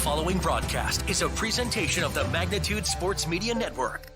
following broadcast is a presentation of the Magnitude Sports Media Network.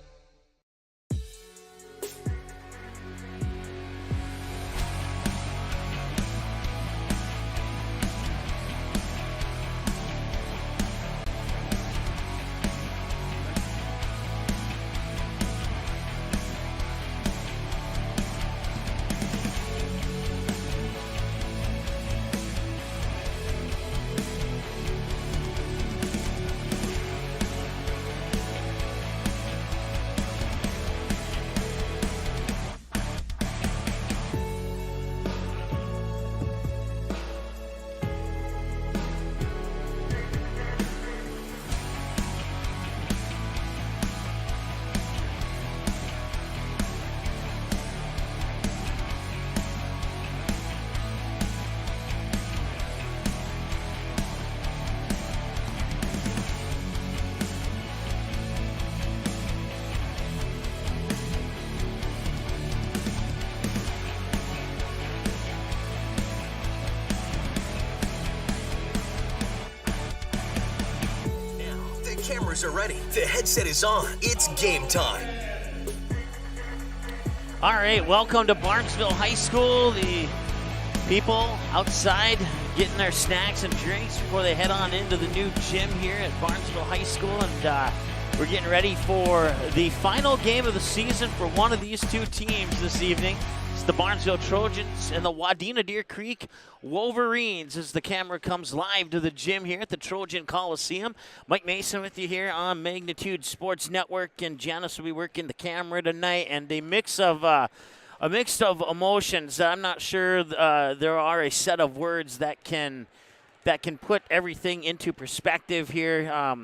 Cameras are ready. The headset is on. It's game time. All right, welcome to Barnesville High School. The people outside getting their snacks and drinks before they head on into the new gym here at Barnesville High School. And we're getting ready for the final game of the season for one of these two teams this evening. It's the Barnesville Trojans and the Wadena Deer Creek Wolverines as the camera comes live to the gym here at the Trojan Coliseum. Mike Mason with you here on Magnitude Sports Network, and Janice will be working the camera tonight. And a mix of emotions. I'm not sure there are a set of words that can put everything into perspective here.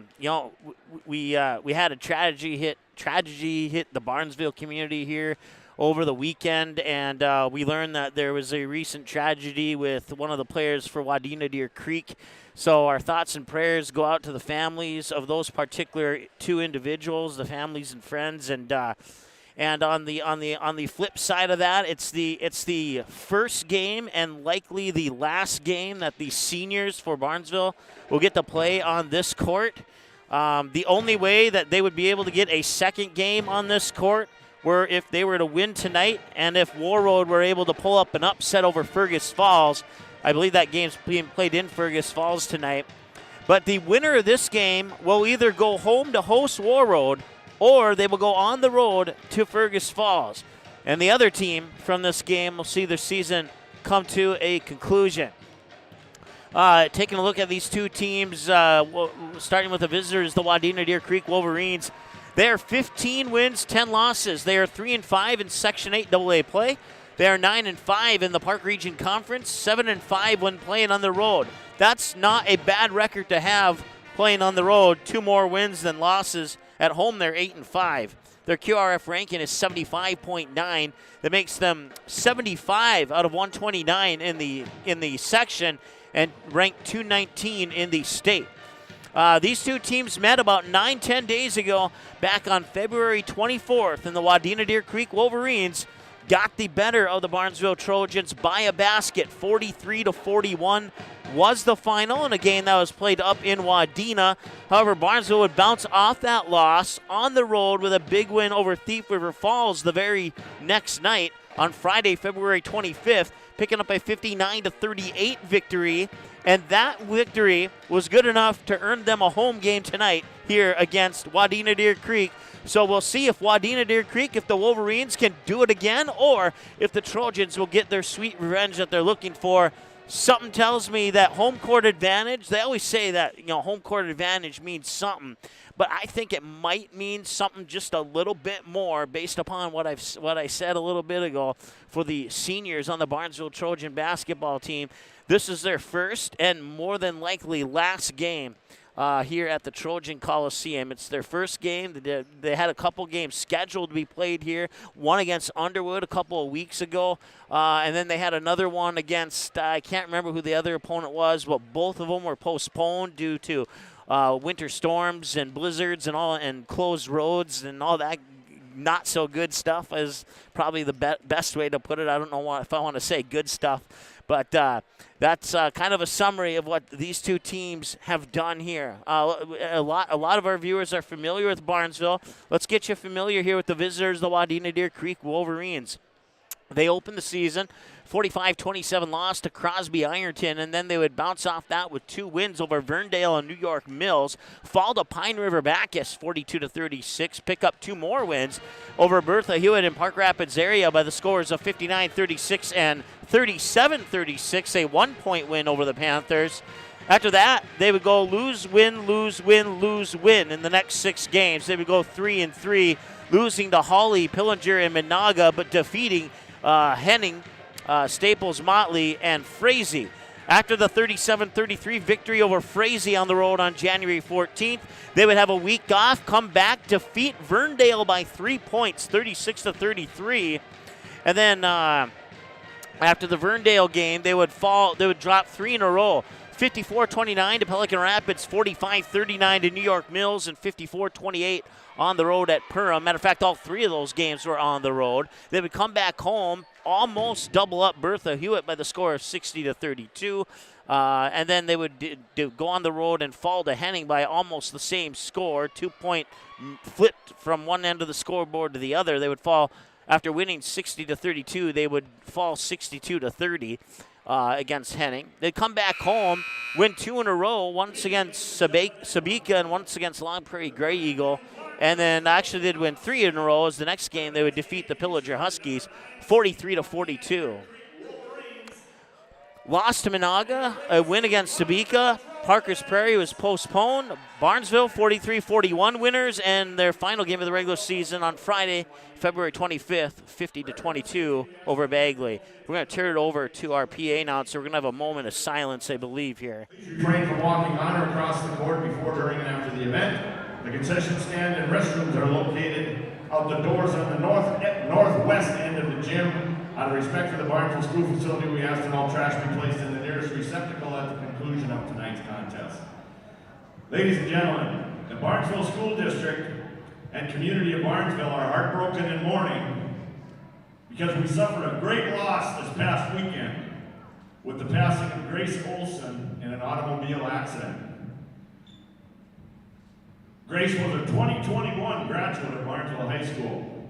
We had a tragedy hit the Barnesville community here over the weekend, and we learned that there was a recent tragedy with one of the players for Wadena Deer Creek. So our thoughts and prayers go out to the families of those particular two individuals, the families and friends, and on the flip side of that, it's the first game and likely the last game that the seniors for Barnesville will get to play on this court. The only way that they would be able to get a second game on this court were if they were to win tonight, and if Warroad were able to pull up an upset over Fergus Falls. I believe that game's being played in Fergus Falls tonight. But the winner of this game will either go home to host Warroad, or they will go on the road to Fergus Falls. And the other team from this game will see their season come to a conclusion. Taking a look at these two teams, starting with the visitors, the Wadena Deer Creek Wolverines. They are 15 wins, 10 losses. They are 3-5 in Section 8 AA play. They are 9-5 in the Park Region Conference, 7-5 when playing on the road. That's not a bad record to have playing on the road. 2 more wins than losses. At home, they're 8-5. Their QRF ranking is 75.9. That makes them 75 out of 129 in the section and ranked 219 in the state. These two teams met about 9-10 days ago back on February 24th, and the Wadena Deer Creek Wolverines got the better of the Barnesville Trojans by a basket. 43-41 was the final, and a game that was played up in Wadena. However, Barnesville would bounce off that loss on the road with a big win over Thief River Falls the very next night on Friday, February 25th, picking up a 59-38 victory. And that victory was good enough to earn them a home game tonight here against Wadena Deer Creek. So we'll see if Wadena Deer Creek, if the Wolverines can do it again, or if the Trojans will get their sweet revenge that they're looking for. Something tells me that home court advantage, they always say that, home court advantage means something, but I think it might mean something just a little bit more based upon what I said a little bit ago for the seniors on the Barnesville Trojan basketball team. This is their first and more than likely last game here at the Trojan Coliseum. It's their first game. They had a couple games scheduled to be played here. One against Underwood a couple of weeks ago, and then they had another one against, I can't remember who the other opponent was, but both of them were postponed due to winter storms and blizzards and all, and closed roads and all that not so good stuff is probably the best way to put it. I don't know if I want to say good stuff, But that's kind of a summary of what these two teams have done here. A lot of our viewers are familiar with Barnesville. Let's get you familiar here with the visitors, the Wadena Deer Creek Wolverines. They opened the season 45-27 loss to Crosby Ironton, and then they would bounce off that with 2 wins over Verndale and New York Mills, fall to Pine River Bacchus 42-36, pick up 2 more wins over Bertha Hewitt in Park Rapids area by the scores of 59-36 and 37-36, a 1-point win over the Panthers. After that, they would go lose, win, lose, win, lose, win in the next 6 games. They would go 3-3, losing to Hawley, Pillinger, and Minaga, but defeating Henning, Staples, Motley, and Frazee. After the 37-33 victory over Frazee on the road on January 14th, they would have a week off, come back, defeat Verndale by 3 points, 36-33. And then after the Verndale game, they would drop 3 in a row. 54-29 to Pelican Rapids, 45-39 to New York Mills, and 54-28 on the road at Perham. Matter of fact, all 3 of those games were on the road. They would come back home, almost double up Bertha Hewitt by the score of 60-32. And then they would go on the road and fall to Henning by almost the same score, 2-point flipped from one end of the scoreboard to the other. They would fall, after winning 60-32, they would fall 62-30. Against Henning. They'd come back home, win 2 in a row, once against Sabika and once against Long Prairie Grey Eagle. And then actually they'd win 3 in a row as the next game they would defeat the Pillager Huskies 43-42. Lost to Minaga, a win against Sabika. Parker's Prairie was postponed. Barnesville 43-41 winners, and their final game of the regular season on Friday, February 25th, 50-22 over Bagley. We're going to turn it over to our PA announcer. We're going to have a moment of silence, I believe, here. Refrain from walking on or across the court before, during, and after the event. The concession stand and restrooms are located out the doors on the northwest end of the gym. Out of respect for the Barnesville School facility, we ask that all trash be placed in the nearest receptacle at the conclusion of tonight's contest. Ladies and gentlemen, the Barnesville School District and community of Barnesville are heartbroken and mourning because we suffered a great loss this past weekend with the passing of Grace Olson in an automobile accident. Grace was a 2021 graduate of Barnesville High School.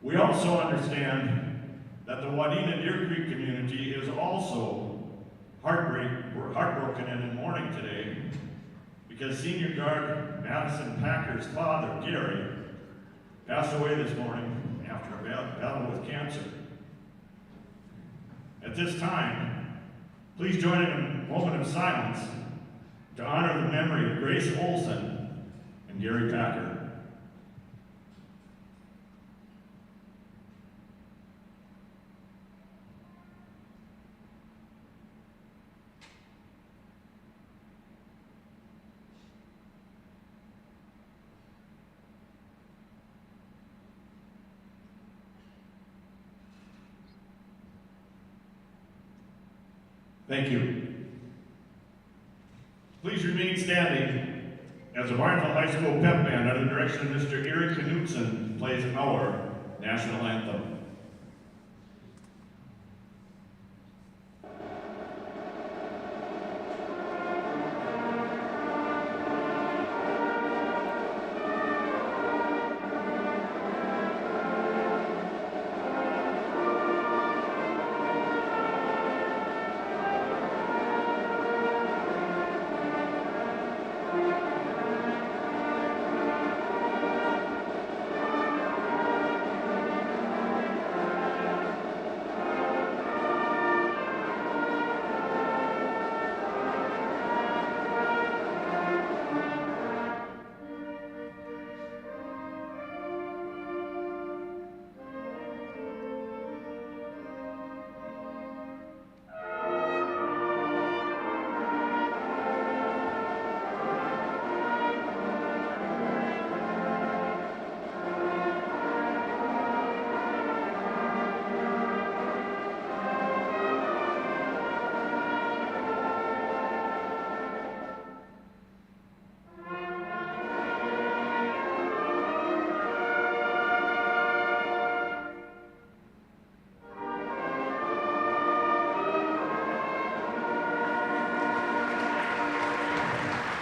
We also understand that the Wadena Deer Creek community is also heartbroken and in mourning today because senior guard Madison Packer's father, Gary, passed away this morning after a battle with cancer. At this time, please join in a moment of silence to honor the memory of Grace Olson and Gary Packer. Thank you. Please remain standing as the Barnesville High School pep band under the direction of Mr. Eric Knutson plays our national anthem.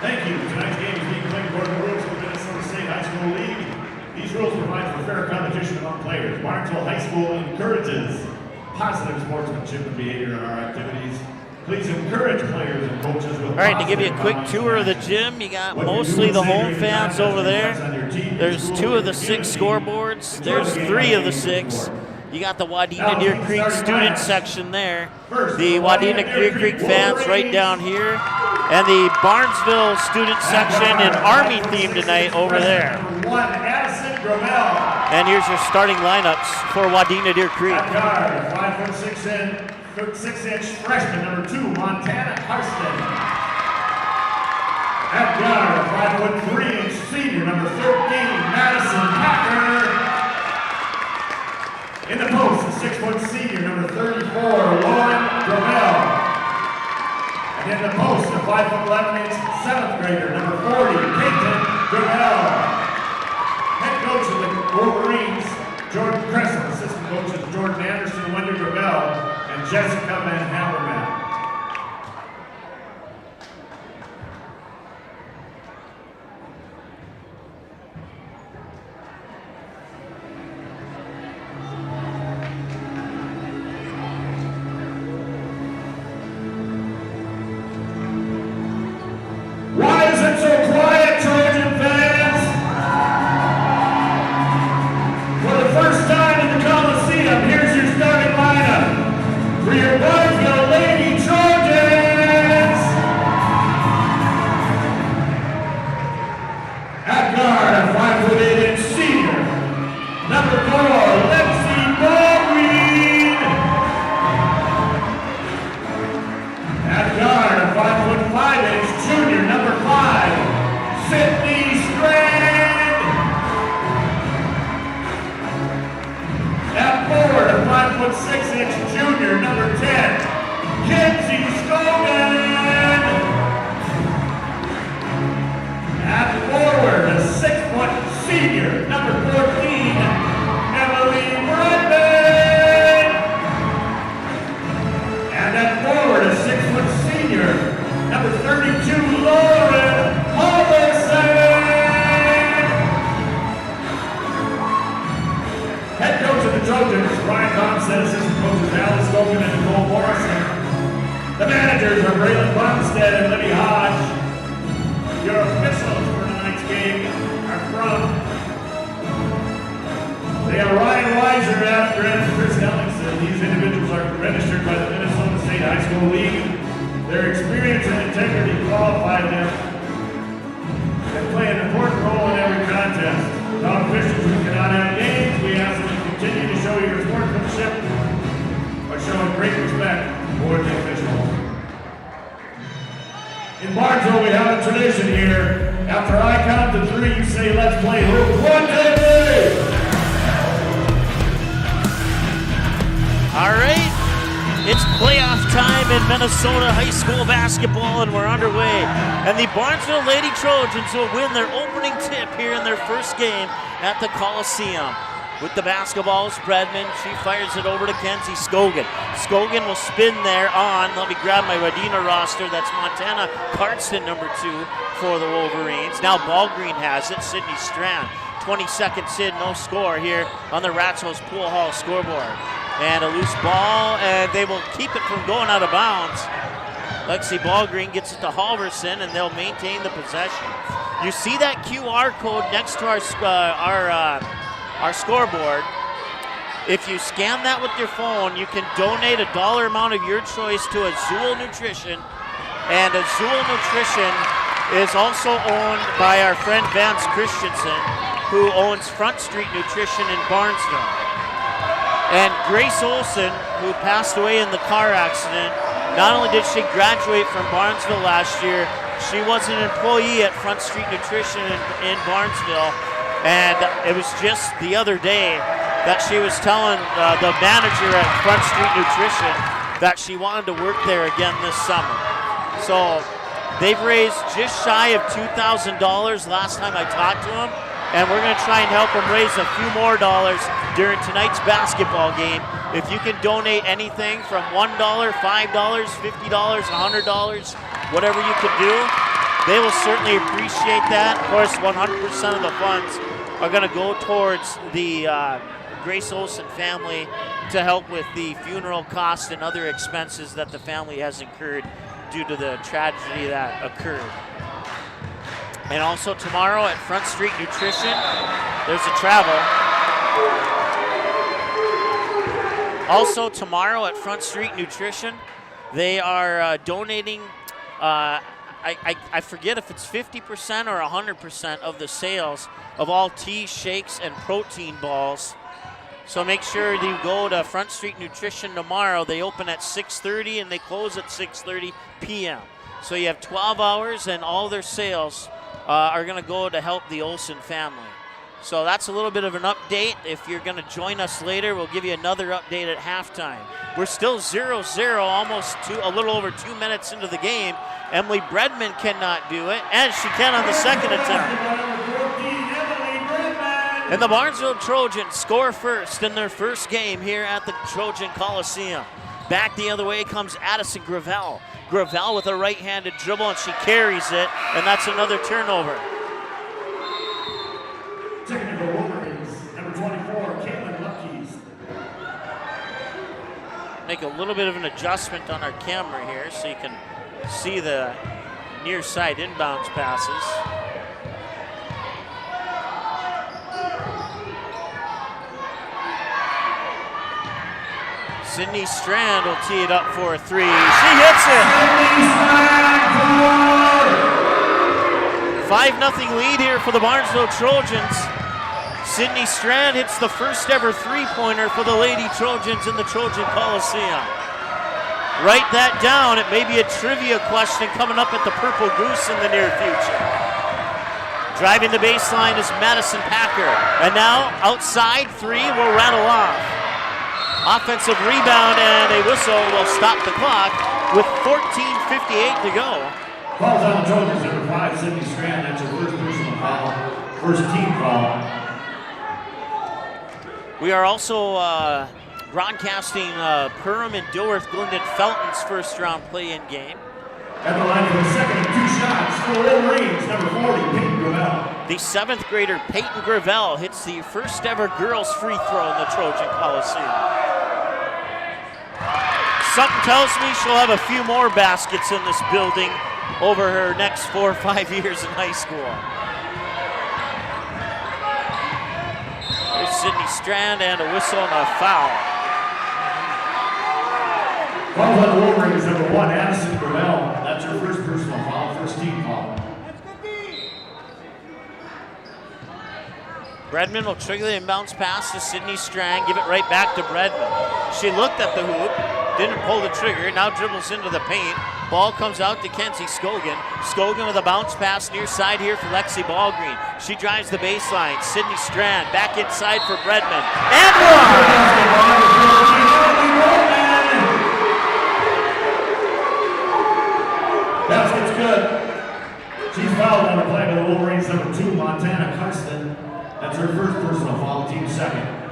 Thank you. Tonight's game is being played according to the rules of the Minnesota State High School League. These rules provide for fair competition among players. Barnesville High School encourages positive sportsmanship and behavior in our activities. Please encourage players and coaches with All right, to give you a quick tour of the gym, you got mostly the home fans over there. There's 2 of the 6 scoreboards. There's 3 of the 6. You got the Wadena Deer Creek student section there. The Wadena Deer Creek fans right down here. And the Barnesville student section and Army theme tonight over there. And here's your starting lineups for Wadena Deer Creek. 5'6" freshman, number 2, Montana Karsten. At guard, 5'3" senior, number 13, Madison Packer. In the post, a 6' senior, number 34, Lauren Gravel. And in the post, a 5'11" 7th grader, number 40, Peyton Gravel. Head coach of the Wolverines, Jordan Crescent. Assistant coaches Jordan Anderson, Wendy Gravel, and Jessica Van Haberman. Why is it so quiet, Trojan fans? For the first time in the Coliseum, here's your starting lineup for your Barnesville Lady Trojans. At guard, a 5'8" senior, number 4, Lexi Baldwin. At guard, a 5'5" junior, number 5, Sydney Strand. At forward, a 5'6" junior, number 10, Kenzie Scogan. At forward, a 6' senior, number 14, Emily Bradman. And at forward, a 6' senior, number 32, Lauren Halverson. Head coach of the Trojans, Ryan Bonstead, assistant coaches Alice Logan and Nicole Morrison. The managers are Braylon Bonstead and Libby Hodge. Your officials for tonight's game are from. They are Ryan Weiser, Adam Grant, and Chris Ellingson. These individuals are registered by the Minnesota State High School League. Their experience and integrity qualify them. They play an important role in every contest. Without officials who cannot have games, we ask that you continue to show your sportsmanship by showing great respect toward the officials. In Barnesville, we have a tradition here. After I count to 3, you say, "Let's play hoop." 1, 2, 3. All right, it's playoff time in Minnesota high school basketball, and we're underway. And the Barnesville Lady Trojans will win their opening tip here in their first game at the Coliseum. With the basketball is Bradman. She fires it over to Kenzie Scogan. Scogan will spin there on, let me grab my Wadena roster, that's Montana Karsten, number 2 for the Wolverines. Now Ballgreen has it, Sydney Strand. 20 seconds in, no score here on the Ratsos Pool Hall scoreboard. And a loose ball, and they will keep it from going out of bounds. Lexi Ballgreen gets it to Halverson, and they'll maintain the possession. You see that QR code next to our scoreboard. If you scan that with your phone, you can donate a dollar amount of your choice to Azul Nutrition. And Azul Nutrition is also owned by our friend Vance Christensen, who owns Front Street Nutrition in Barnesville. And Grace Olson, who passed away in the car accident, not only did she graduate from Barnesville last year, she was an employee at Front Street Nutrition in Barnesville. And it was just the other day that she was telling the manager at Front Street Nutrition that she wanted to work there again this summer. So they've raised just shy of $2,000 last time I talked to them. And we're going to try and help them raise a few more dollars during tonight's basketball game. If you can donate anything from $1, $5, $50, $100, whatever you can do, they will certainly appreciate that. Of course, 100% of the funds are going to go towards the Grace Olson family to help with the funeral costs and other expenses that the family has incurred due to the tragedy that occurred. And also tomorrow at Front Street Nutrition, there's a travel. Also tomorrow at Front Street Nutrition, they are donating, I forget if it's 50% or 100% of the sales of all teas, shakes, and protein balls. So make sure you go to Front Street Nutrition tomorrow. They open at 6:30 and they close at 6:30 p.m. So you have 12 hours and all their sales are going to go to help the Olson family. So that's a little bit of an update. If you're going to join us later, we'll give you another update at halftime. We're still 0-0, almost a little over 2 minutes into the game. Emily Bredman cannot do it, and she can on the second attempt. And the Barnesville Trojans score first in their first game here at the Trojan Coliseum. Back the other way comes Addison Gravel. Gravel with a right-handed dribble, and she carries it, and that's another turnover. Technical Wolverines, number 24, Caitlin Luckys. Make a little bit of an adjustment on our camera here so you can see the near side inbounds passes. Sydney Strand will tee it up for a three. She hits it! 5-0 lead here for the Barnesville Trojans. Sydney Strand hits the first ever three-pointer for the Lady Trojans in the Trojan Coliseum. Write that down. It may be a trivia question coming up at the Purple Goose in the near future. Driving the baseline is Madison Packer. And now, outside three will rattle off. Offensive rebound and a whistle will stop the clock with 14:58 to go. Calls on the Trojans, number 5, Sydney Strand. That's her first personal foul, first team foul. We are also broadcasting Perham and Dilworth Glendon Felton's first round play-in game. At the line for the second and 2 shots for Wolverines, number 40, Peyton Gravel. The 7th grader Peyton Gravel hits the first ever girls free throw in the Trojan Coliseum. Something tells me she'll have a few more baskets in this building over her next 4 or 5 years in high school. There's Sydney Strand and a whistle and a foul. Calls on the Wolverines, number 1, Addison Gravel. That's her first personal foul, first team foul. Bredman will trigger the inbounds pass to Sydney Strand, give it right back to Bredman. She looked at the hoop, didn't pull the trigger, now dribbles into the paint. Ball comes out to Kenzie Scogan. Scogan with a bounce pass near side here for Lexi Ballgreen. She drives the baseline. Sydney Strand back inside for Bredman. And one! Basket's good. She's fouled on the play by the Wolverines, number 2, Montana Cunston. That's her first personal foul, team second.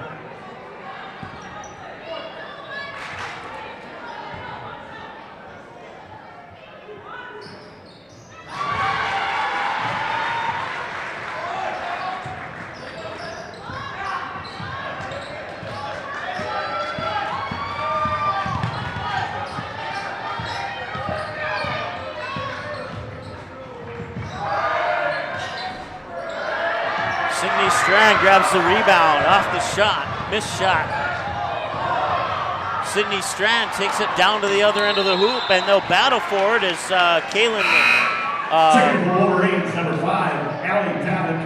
Sydney Strand grabs the rebound off the shot. Missed shot. Sydney Strand takes it down to the other end of the hoop, and they'll battle for it as Kaylin. Second for Wolverines, number 5, Allie Pavick.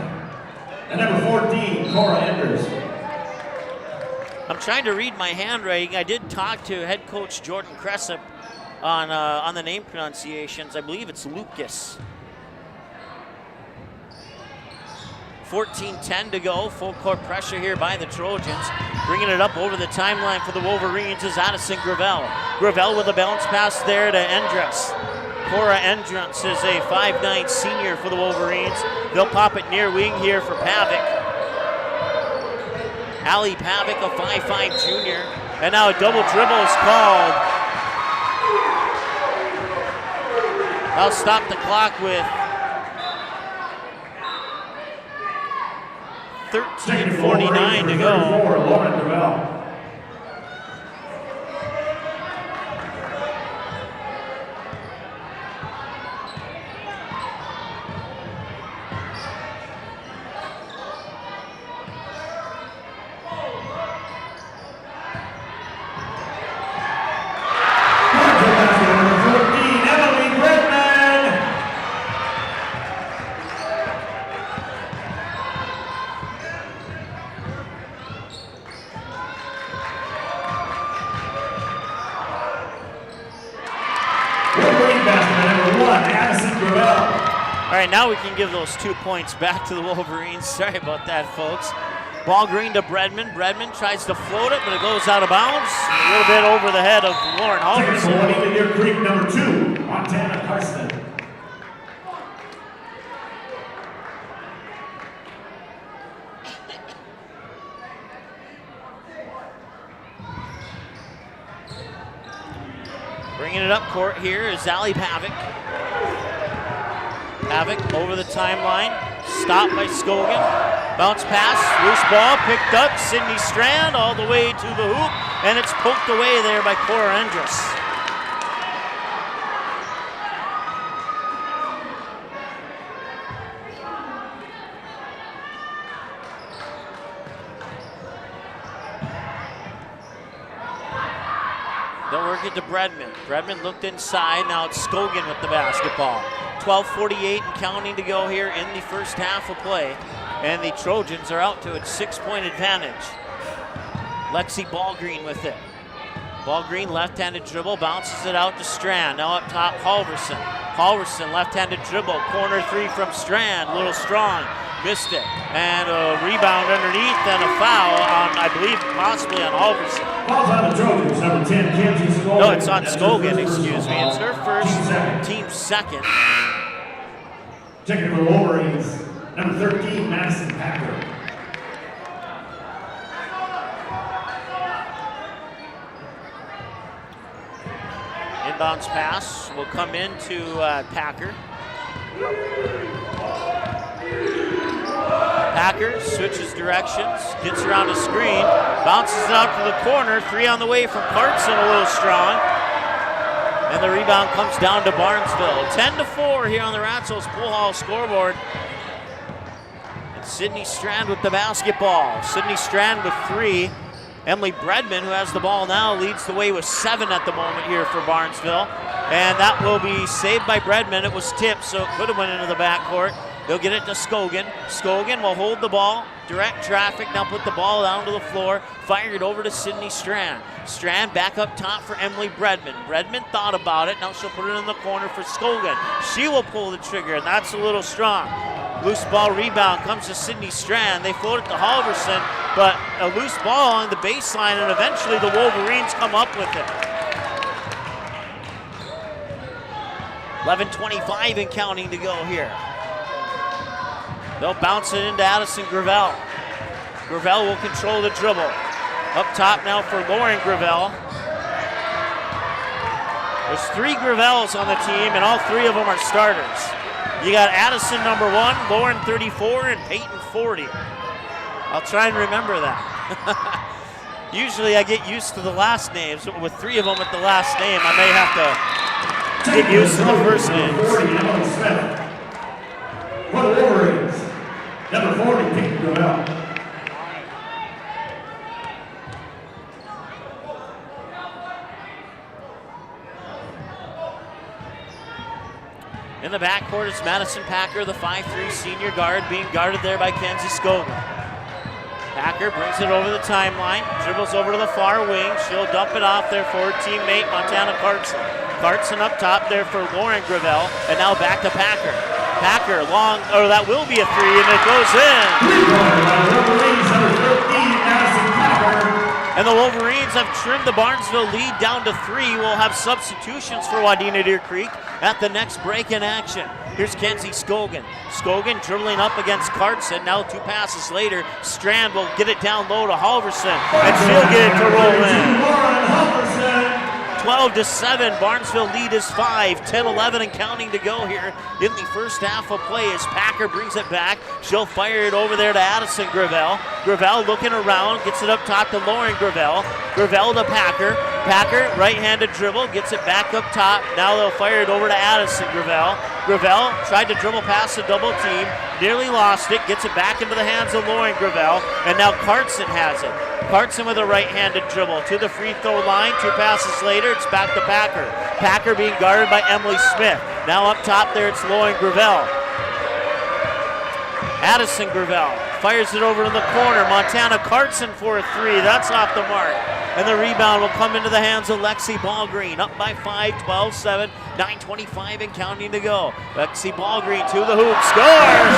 And number 14, Cora Enders. I'm trying to read my handwriting. I did talk to head coach Jordan Cressup on the name pronunciations. I believe it's Lucas. 14-10 to go. Full court pressure here by the Trojans. Bringing it up over the timeline for the Wolverines is Addison Gravel. Gravel with a bounce pass there to Endress. Cora Endress is a 5'9" senior for the Wolverines. They'll pop it near wing here for Pavick. Allie Pavick, a 5'5" junior. And now a double dribble is called. I'll stop the clock with 13:49 to go. Lauren Gravel. All right, now we can give those 2 points back to the Wolverines. Sorry about that, folks. Ball green to Bredman. Bredman tries to float it, but it goes out of bounds. A little bit over the head of Lauren Halverson. Wadena Deer Creek, number 2, Montana Carson. Bringing it up court here is Allie Pavic. Pavic over the timeline, stopped by Scogan. Bounce pass, loose ball, picked up. Sydney Strand all the way to the hoop, and it's poked away there by Cora Endress. They'll work it to Bredman. Bredman looked inside, now it's Scogan with the basketball. 12:48 and counting to go here in the first half of play. And the Trojans are out to a 6-point advantage. Lexi Ballgreen with it. Ballgreen left-handed dribble, bounces it out to Strand. Now up top, Halverson. Halverson left-handed dribble, corner three from Strand, a little strong, missed it. And a rebound underneath and a foul on, I believe, possibly on Halverson. Foul's on the Trojans, number 10, Kenzie Scogan. No, it's on Scogan, excuse me. It's her first, team second. Checking for the Wolverines, number 13, Madison Packer. Inbounds pass will come into Packer. Packer switches directions, gets around a screen, bounces it out to the corner. Three on the way from Clarkson, a little strong. And the rebound comes down to Barnesville. 10-4 here on the Ratsos Pool Hall scoreboard. And Sydney Strand with the basketball. Sydney Strand with three. Emily Bredman, who has the ball now, leads the way with 7 at the moment here for Barnesville. And that will be saved by Bredman. It was tipped, so it could have went into the backcourt. They'll get it to Scogan. Scogan will hold the ball, direct traffic, now put the ball down to the floor, fire it over to Sydney Strand. Strand back up top for Emily Bredman. Bredman thought about it, now she'll put it in the corner for Scogan. She will pull the trigger, and that's a little strong. Loose ball rebound comes to Sydney Strand. They float it to Halverson, but a loose ball on the baseline, and eventually the Wolverines come up with it. 11:25 and counting to go here. They'll bounce it into Addison Gravel. Gravel will control the dribble. Up top now for Lauren Gravel. There's 3 Gravels on the team, and all 3 of them are starters. You got Addison number 1, Lauren 34, and Peyton 40. I'll try and remember that. Usually I get used to the last names, but with 3 of them at the last name, I may have to get used to the first names. For the Wolverines, number 40, Peyton Gravel. In the backcourt is Madison Packer, the 5'3" senior guard, being guarded there by Kenzie Scogan. Packer brings it over the timeline, dribbles over to the far wing. She'll dump it off there for her teammate, Montana Clarkson. Clarkson up top there for Lauren Gravel, and now back to Packer. Packer, long, or that will be a 3, and it goes in. And the Wolverines have trimmed the Barnesville lead down to 3. We'll have substitutions for Wadena Deer Creek at the next break in action. Here's Kenzie Scogan. Scogan dribbling up against Clarkson. Now 2 passes later, Strand will get it down low to Halverson, and she'll get it to roll in. 12-7. Barnesville lead is 5. 10-11 and counting to go here in the first half of play as Packer brings it back. She'll fire it over there to Addison Gravel. Gravel looking around, gets it up top to Lauren Gravel. Gravel to Packer. Packer, right-handed dribble, gets it back up top. Now they'll fire it over to Addison Gravel. Gravel tried to dribble past the double team, nearly lost it, gets it back into the hands of Lauren Gravel, and now Cartson has it. Cartson with a right-handed dribble to the free throw line. 2 passes later, it's back to Packer. Packer being guarded by Emily Smith. Now up top there, it's Lauren Gravel. Addison Gravel fires it over to the corner. Montana Cartson for a 3. That's off the mark. And the rebound will come into the hands of Lexi Ballgreen. Up by 5, 12-7, 9:25 and counting to go. Lexi Ballgreen to the hoop, scores!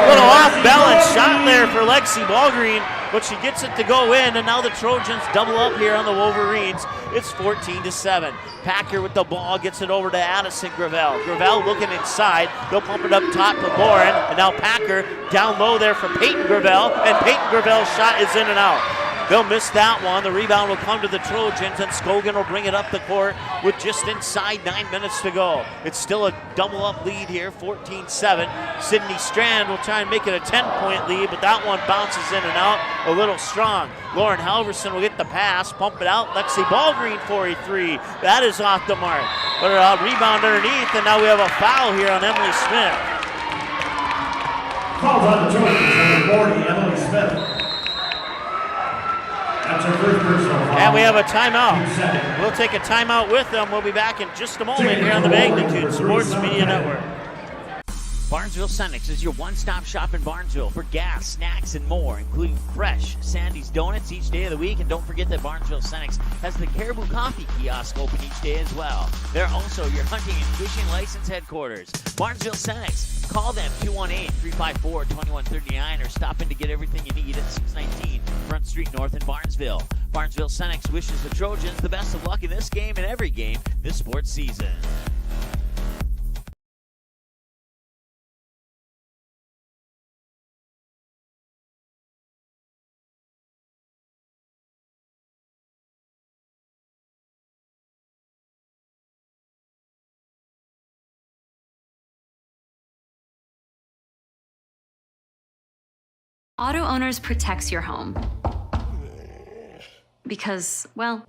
Little off-balance shot there for Lexi Ballgreen, but she gets it to go in, and now the Trojans double up here on the Wolverines. It's 14-7. Packer with the ball, gets it over to Addison Gravel. Gravel looking inside. They'll pump it up top to Lauren, and now Packer down low there for Peyton Gravel, and Peyton Gravel's shot is in and out. They'll miss that one. The rebound will come to the Trojans, and Scogan will bring it up the court with just inside 9 minutes to go. It's still a double-up lead here, 14-7. Sydney Strand will try and make it a 10-point lead, but that one bounces in and out a little strong. Lauren Halverson will get the pass, pump it out. Lexi Ballgreen for a 3. That is off the mark. But a rebound underneath, and now we have a foul here on Emily Smith. Foul's on the Trojans, number 40, Emily Smith. That's our first personal foul. And we have a timeout. We'll take a timeout with them. We'll be back in just a moment here on the Magnitude Sports Media Network. Barnesville Senex is your one-stop shop in Barnesville for gas, snacks, and more, including fresh Sandy's Donuts each day of the week. And don't forget that Barnesville Senex has the Caribou Coffee kiosk open each day as well. They're also your hunting and fishing license headquarters. Barnesville Senex. Call them 218-354-2139 or stop in to get everything you need at 619 Front Street North in Barnesville. Barnesville Senex wishes the Trojans the best of luck in this game and every game this sports season. Auto Owners protects your home. Because, well,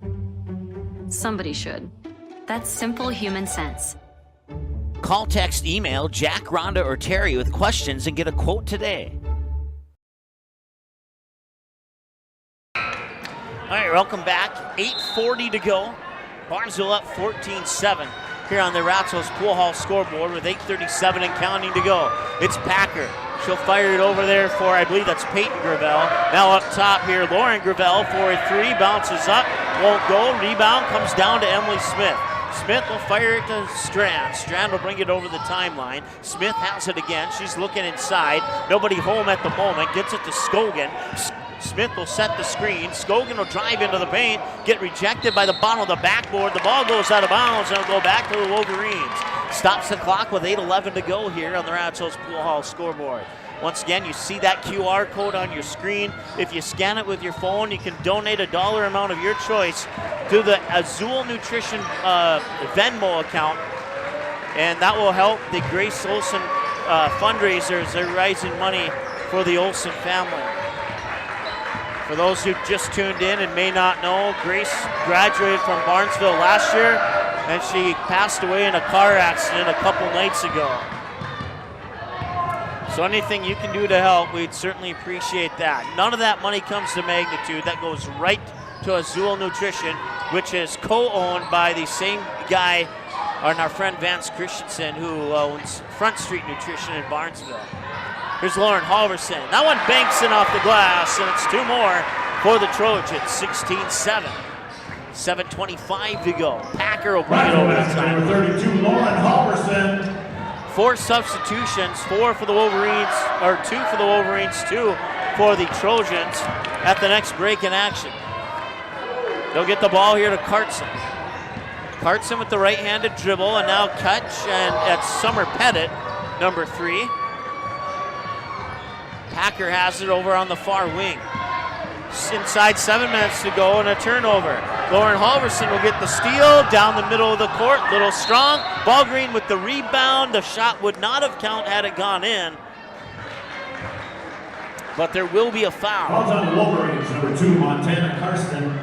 somebody should. That's simple human sense. Call, text, email Jack, Rhonda, or Terry with questions and get a quote today. All right, welcome back. 8:40 to go. Barnesville up 14-7 here on the Ratzos Pool Hall scoreboard with 8:37 and counting to go. It's Packer. She'll fire it over there for, I believe that's Peyton Gravel. Now up top here, Lauren Gravel for a 3, bounces up, won't go. Rebound comes down to Emily Smith. Smith will fire it to Strand. Strand will bring it over the timeline. Smith has it again. She's looking inside. Nobody home at the moment. Gets it to Scogan. Smith will set the screen. Scogan will drive into the paint, get rejected by the bottom of the backboard. The ball goes out of bounds and it'll go back to the Wolverines. Stops the clock with 8:11 to go here on the Ratzos Pool Hall scoreboard. Once again, you see that QR code on your screen. If you scan it with your phone, you can donate a dollar amount of your choice to the Azul Nutrition Venmo account, and that will help the Grace Olson fundraisers. They're raising money for the Olson family. For those who just tuned in and may not know, Grace graduated from Barnesville last year, and she passed away in a car accident a couple nights ago. So anything you can do to help, we'd certainly appreciate that. None of that money comes to Magnitude. That goes right to Azul Nutrition, which is co-owned by the same guy, our friend Vance Christensen, who owns Front Street Nutrition in Barnesville. Here's Lauren Halverson. That one banks in off the glass, and it's 2 more for the Trojans, 16-7. 7:25 to go. Packer will bring it over the time. Number 32, Lauren Halverson. 4 substitutions, 4 for the Wolverines, or 2 for the Wolverines, 2 for the Trojans at the next break in action. They'll get the ball here to Cartson. Cartson with the right-handed dribble, and now catch, and that's Summer Pettit, number 3. Packer has it over on the far wing. inside 7 minutes to go and a turnover. Lauren Halverson will get the steal down the middle of the court, little strong. Ballgreen with the rebound. The shot would not have counted had it gone in. But there will be a foul. Fouls on the Wolverines, number 2, Montana Karsten.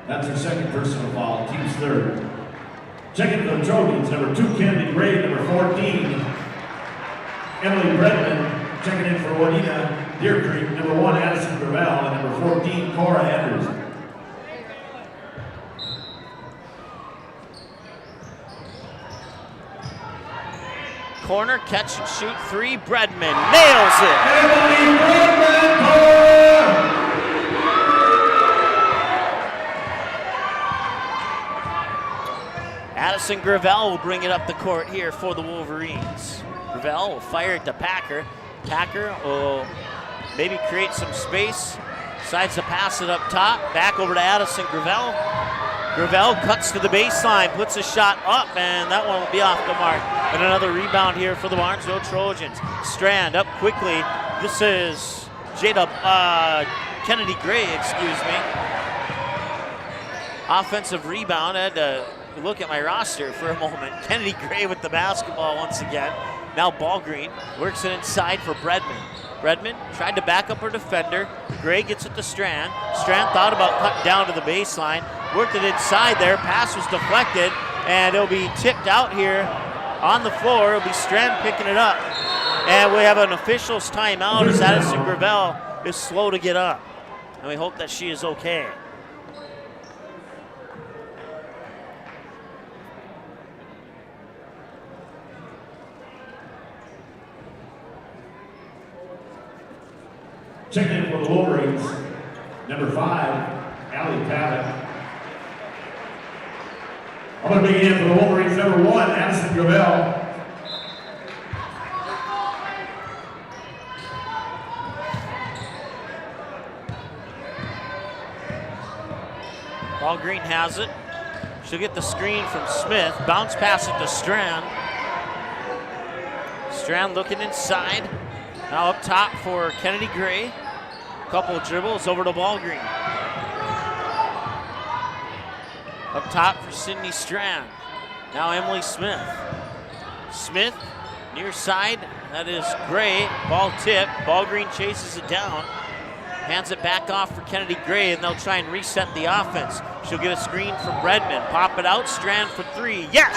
That's her second personal foul, team's third. Checking for the Trojans, number 2, Kennedy Gray, number 14, Emily Bredman. Checking in for Wadena Deer Creek, number 1, Addison Gravel, and number 14, Cora Anderson. Corner, catch and shoot 3, Bredman nails it. Emily Bredman, Addison Gravel will bring it up the court here for the Wolverines. Gravel will fire it to Packer. Packer will maybe create some space. Decides to pass it up top. Back over to Addison Gravel. Gravel cuts to the baseline, puts a shot up, and that one will be off the mark. And another rebound here for the Barnesville Trojans. Strand up quickly. This is Kennedy Gray, excuse me. Offensive rebound. I had to look at my roster for a moment. Kennedy Gray with the basketball once again. Now Ballgreen works it inside for Bredman. Bredman tried to back up her defender. Gray gets it to Strand. Strand thought about cutting down to the baseline. Worked it inside there. Pass was deflected, and it'll be tipped out here on the floor. It'll be Strand picking it up. And we have an official's timeout as Addison Gravel is slow to get up. And we hope that she is okay. checking in for the Wolverines, number 5, Allie Pavitt. I'm going to bring in for the Wolverines, number 1, Addison Gravel. Ballgreen has it. She'll get the screen from Smith. Bounce pass it to Strand. Strand looking inside. Now up top for Kennedy Gray. Couple of dribbles over to Ballgreen. Up top for Sydney Strand. Now Emily Smith. Smith near side. That is Gray. Ball tip. Ballgreen chases it down. Hands it back off for Kennedy Gray, and they'll try and reset the offense. She'll get a screen from Bredman. Pop it out. Strand for 3. Yes!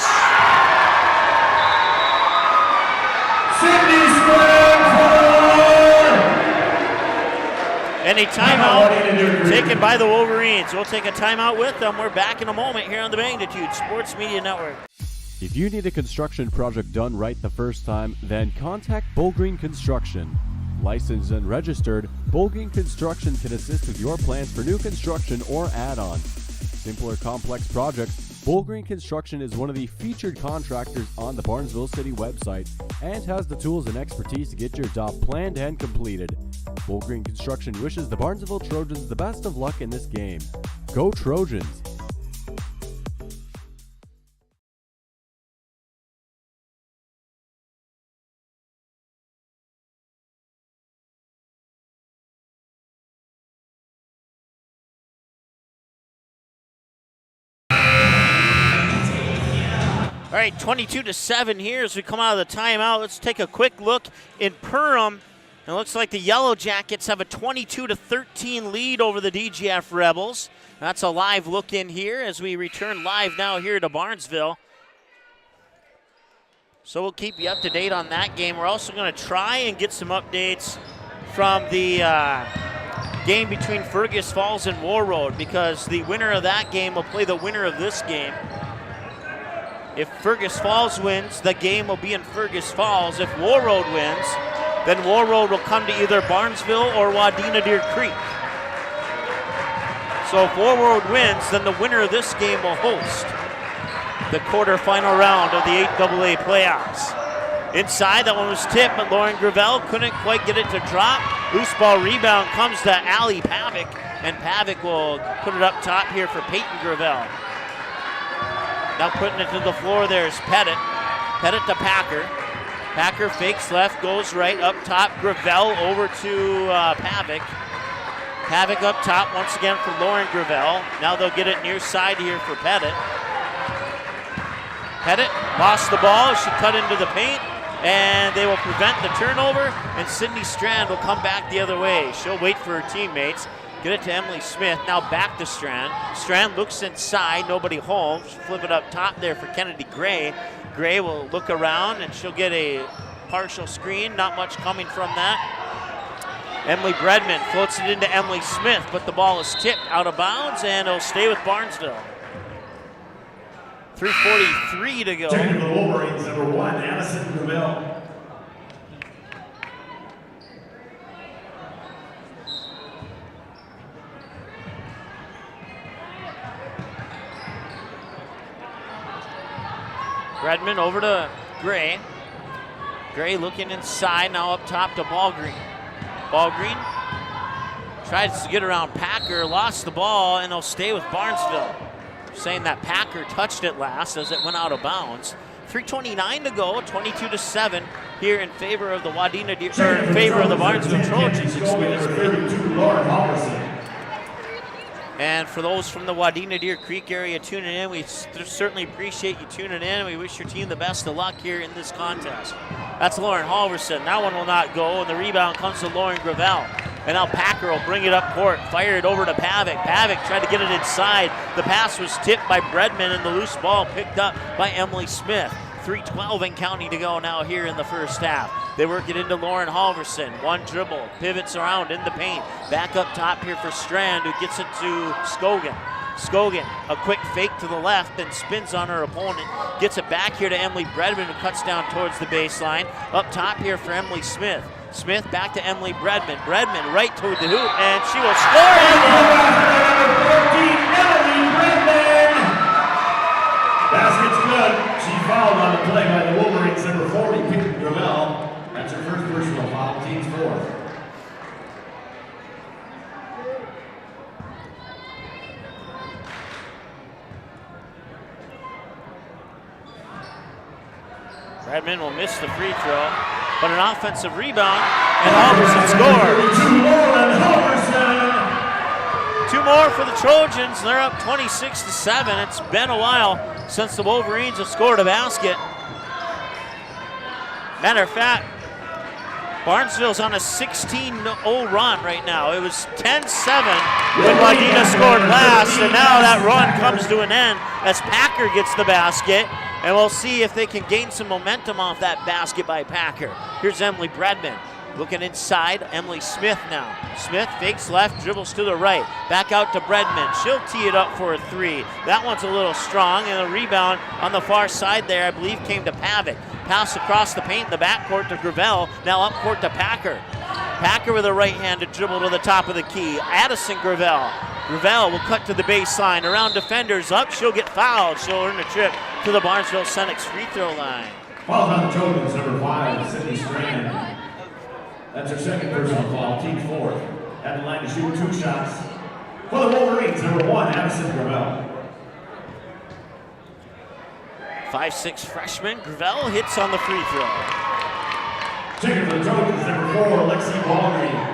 Sydney Strand! Any timeout taken by the Wolverines. We'll take a timeout with them. We're back in a moment here on the Magnitude Sports Media Network. If you need a construction project done right the first time, then contact Ballgreen Construction. Licensed and registered, Ballgreen Construction can assist with your plans for new construction or add-on. Simple or complex projects, Ballgreen Construction is one of the featured contractors on the Barnesville City website and has the tools and expertise to get your job planned and completed. Ballgreen Construction wishes the Barnesville Trojans the best of luck in this game. Go Trojans! All right, 22-7 here as we come out of the timeout. Let's take a quick look in Perham. It looks like the Yellow Jackets have a 22-13 lead over the DGF Rebels. That's a live look in here as we return live now here to Barnesville. So we'll keep you up to date on that game. We're also going to try and get some updates from the game between Fergus Falls and Warroad, because the winner of that game will play the winner of this game. If Fergus Falls wins, the game will be in Fergus Falls. If Warroad wins, then Warroad will come to either Barnesville or Wadena Deer Creek. So if Warroad wins, then the winner of this game will host the quarterfinal round of the 8AA playoffs. Inside, that one was tipped, but Lauren Gravel couldn't quite get it to drop. Loose ball rebound comes to Allie Pavick, and Pavick will put it up top here for Peyton Gravel. Now putting it to the floor, there's Pettit. Pettit to Packer. Packer fakes left, goes right, up top. Gravel over to Pavick. Havoc up top once again for Lauren Gravel. Now they'll get it near side here for Pettit. Pettit lost the ball. She cut into the paint, and they will prevent the turnover, and Sydney Strand will come back the other way. She'll wait for her teammates. Get it to Emily Smith. Now back to Strand. Strand looks inside. Nobody home. She'll flip it up top there for Kennedy Gray. Gray will look around, and she'll get a partial screen. Not much coming from that. Emily Bredman floats it into Emily Smith, but the ball is tipped out of bounds, and it'll stay with Barnesville. 3:43 to go. Taking the Wolverines, number 1, Addison Gravel. Bredman over to Gray. Gray looking inside, now up top to Ballgreen. Ballgreen tries to get around Packer, lost the ball, and he'll stay with Barnesville. Saying that Packer touched it last as it went out of bounds. 3:29 to go, 22-7 here in favor of the Wadena Deer, or in favor of the Barnesville Trojans, excuse me. And for those from the Wadena Deer Creek area tuning in, we certainly appreciate you tuning in. We wish your team the best of luck here in this contest. That's Lauren Halverson. That one will not go, and the rebound comes to Lauren Gravel. And now Packer will bring it up court, fire it over to Pavic. Pavic tried to get it inside. The pass was tipped by Bredman, and the loose ball picked up by Emily Smith. 3:12 and counting to go now here in the first half. They work it into Lauren Halverson. One dribble, pivots around in the paint. Back up top here for Strand, who gets it to Scogan. Scogan, a quick fake to the left, then spins on her opponent. Gets it back here to Emily Bredman, who cuts down towards the baseline. Up top here for Emily Smith. Smith back to Emily Bredman. Bredman right toward the hoop, and she will score it. Emily Bredman. Basket's good. She fouled on the play by the Wolverines, number 40, Peyton Gravel. That's her first personal foul, team's 4th. Bredman will miss the free throw, but an offensive rebound, and Halverson scores. Two more for the Trojans. They're up 26-7. It's been a while since the Wolverines have scored a basket. Matter of fact, Barnesville's on a 16-0 run right now. It was 10-7 when Wadena scored last, and now that run comes to an end as Packer gets the basket, and we'll see if they can gain some momentum off that basket by Packer. Here's Emily Bredman. Looking inside, Emily Smith now. Smith fakes left, dribbles to the right. Back out to Bredman. She'll tee it up for a 3. That one's a little strong, and the rebound on the far side there, I believe, came to Pavic. Pass across the paint in the backcourt to Gravel. Now up court to Packer. Packer with a right-handed dribble to the top of the key. Addison Gravel. Gravel will cut to the baseline. Around defenders up. She'll get fouled. She'll earn a trip to the Barnesville Senex free throw line. Foul on the Trojans, number 5, Sydney Strand. That's her second personal foul, team 4th. At the line to shoot 2 shots. For the Wolverines, number 1, Addison Gravel. 5'6" freshman. Gravel hits on the free throw. Checking for the Trojans, number 4, Lexi Ballgreen.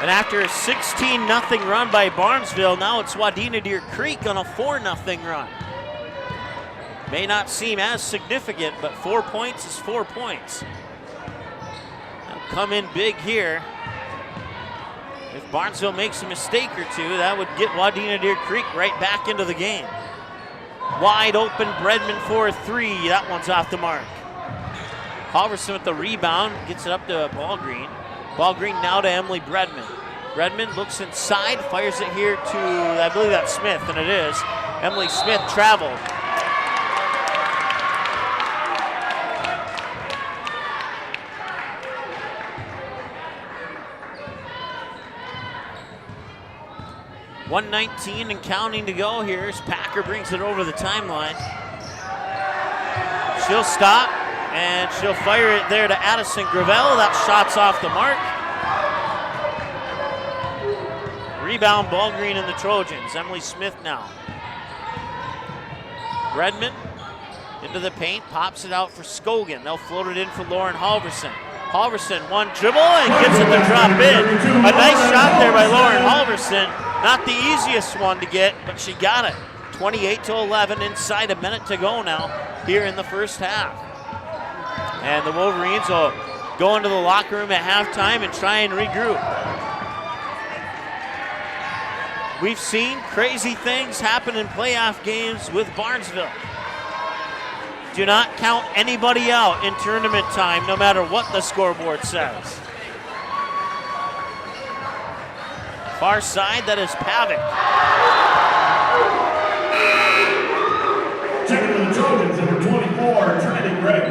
And after a 16-0 run by Barnesville, now it's Wadena Deer Creek on a 4-0 run. May not seem as significant, but 4 points is 4 points. They'll come in big here. If Barnesville makes a mistake or two, that would get Wadena Deer Creek right back into the game. Wide open, Bredman for a 3. That one's off the mark. Halverson with the rebound, gets it up to Ballgreen. Ballgreen now to Emily Bredman. Bredman looks inside, fires it here to, I believe that's Smith, and it is. Emily Smith traveled. .119 and counting to go here as Packer brings it over the timeline. She'll stop. And she'll fire it there to Addison Gravel. That shot's off the mark. Rebound, Ballgreen and the Trojans. Emily Smith now. Bredman into the paint, pops it out for Scogan. They'll float it in for Lauren Halverson. Halverson, one dribble, and gets it to drop in. A nice shot there by Lauren Halverson. Not the easiest one to get, but she got it. 28-11, inside a minute to go now here in the first half. And the Wolverines will go into the locker room at halftime and try and regroup. We've seen crazy things happen in playoff games with Barnesville. Do not count anybody out in tournament time, no matter what the scoreboard says. Far side, that is Pavic. Checking for the Trojans, number 24, Trinity Gregg.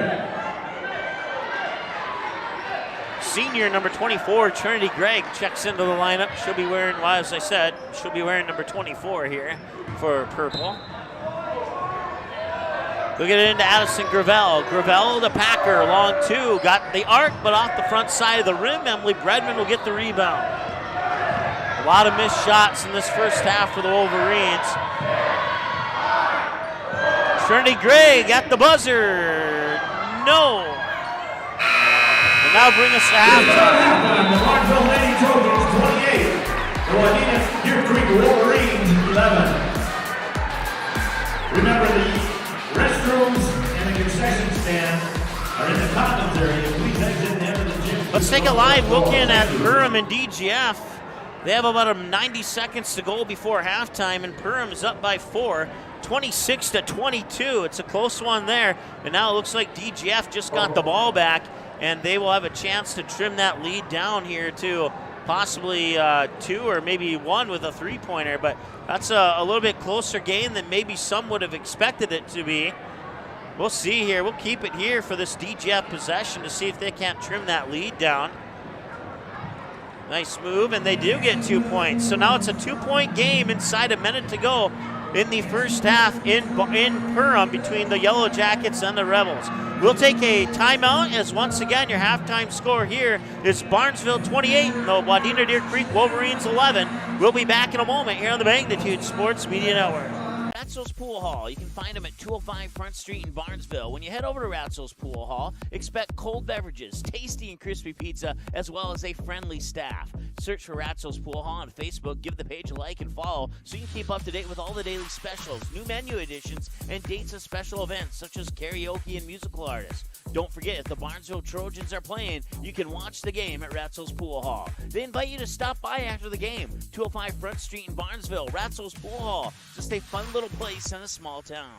Senior number 24, Trinity Gregg, checks into the lineup. She'll be wearing, well, as I said, she'll be wearing number 24 here for purple. Look at it into Addison Gravel. Gravel, the Packer, long two. Got the arc, but off the front side of the rim. Emily Bredman will get the rebound. A lot of missed shots in this first half for the Wolverines. Trinity Gregg at the buzzer. No. And now bring us to halftime. The Barnesville Lady Trojans 28. The Wadena Deer Creek Wolverines 11. Remember, the restrooms and the concession stand are in the commons area. Please exit the end of the gym. Let's take a live look in at Perham and DGF. They have about 90 seconds to go before halftime, and Perham is up by 4, 26-22. It's a close one there, and now it looks like DGF just got the ball back, and they will have a chance to trim that lead down here to possibly 2 or maybe 1 with a three-pointer, but that's a little bit closer game than maybe some would have expected it to be. We'll see here. We'll keep it here for this DGF possession to see if they can't trim that lead down. Nice move, and they do get 2 points. So now it's a 2-point game inside a minute to go in the first half in Perham between the Yellow Jackets and the Rebels. We'll take a timeout as once again your halftime score here is Barnesville 28 and the Wadena Deer Creek Wolverines 11. We'll be back in a moment here on the Magnitude Sports Media Network. Ratzel's Pool Hall. You can find them at 205 Front Street in Barnesville. When you head over to Ratzel's Pool Hall, expect cold beverages, tasty and crispy pizza, as well as a friendly staff. Search for Ratzel's Pool Hall on Facebook, give the page a like and follow so you can keep up to date with all the daily specials, new menu additions, and dates of special events such as karaoke and musical artists. Don't forget, if the Barnesville Trojans are playing, you can watch the game at Ratzel's Pool Hall. They invite you to stop by after the game. 205 Front Street in Barnesville, Ratzel's Pool Hall. Just a fun little place in a small town.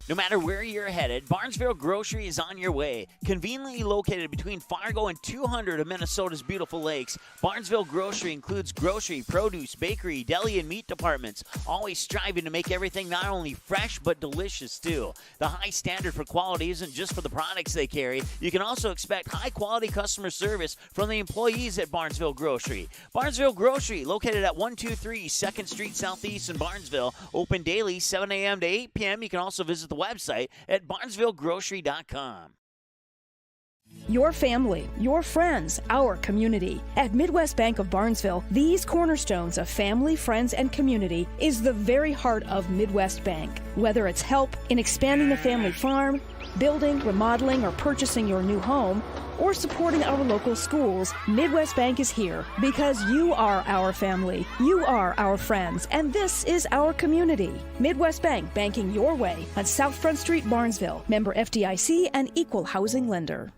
No matter where you're headed, Barnesville Grocery is on your way. Conveniently located between Fargo and 200 of Minnesota's beautiful lakes, Barnesville Grocery includes grocery, produce, bakery, deli, and meat departments, always striving to make everything not only fresh but delicious too. The high standard for quality isn't just for the products they carry. You can also expect high-quality customer service from the employees at Barnesville Grocery. Barnesville Grocery, located at 123 2nd Street Southeast in Barnesville, open daily 7 a.m. to 8 p.m. You can also visit the website at barnesvillegrocery.com. Your family, your friends, our community. At Midwest Bank of Barnesville, these cornerstones of family, friends, and community is the very heart of Midwest Bank. Whether it's help in expanding the family farm, building, remodeling, or purchasing your new home, or supporting our local schools, Midwest Bank is here because you are our family, you are our friends, and this is our community. Midwest Bank, banking your way on South Front Street, Barnesville. Member FDIC and equal housing lender.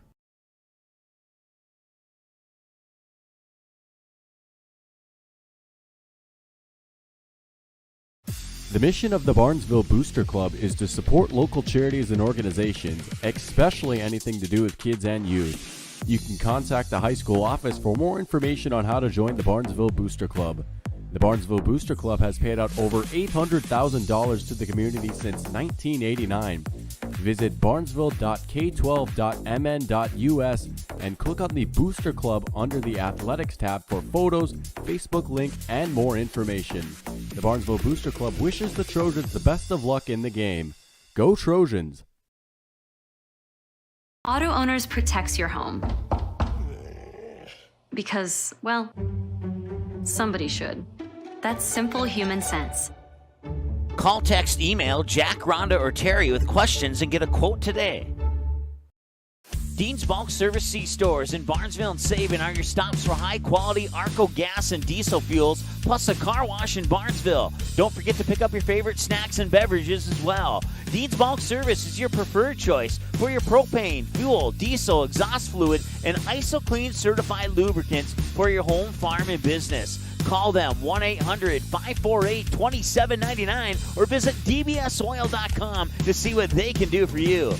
The mission of the Barnesville Booster Club is to support local charities and organizations, especially anything to do with kids and youth. You can contact the high school office for more information on how to join the Barnesville Booster Club. The Barnesville Booster Club has paid out over $800,000 to the community since 1989. Visit barnesville.k12.mn.us and click on the Booster Club under the Athletics tab for photos, Facebook link, and more information. The Barnesville Booster Club wishes the Trojans the best of luck in the game. Go Trojans! Auto Owners protects your home. Because, well, somebody should. That's simple human sense. Call, text, email Jack, Rhonda, or Terry with questions and get a quote today. Dean's Bulk Service C-Stores in Barnesville and Sabin are your stops for high-quality Arco gas and diesel fuels, plus a car wash in Barnesville. Don't forget to pick up your favorite snacks and beverages as well. Dean's Bulk Service is your preferred choice for your propane, fuel, diesel, exhaust fluid, and ISO-Clean certified lubricants for your home, farm, and business. Call them 1-800-548-2799 or visit dbsoil.com to see what they can do for you.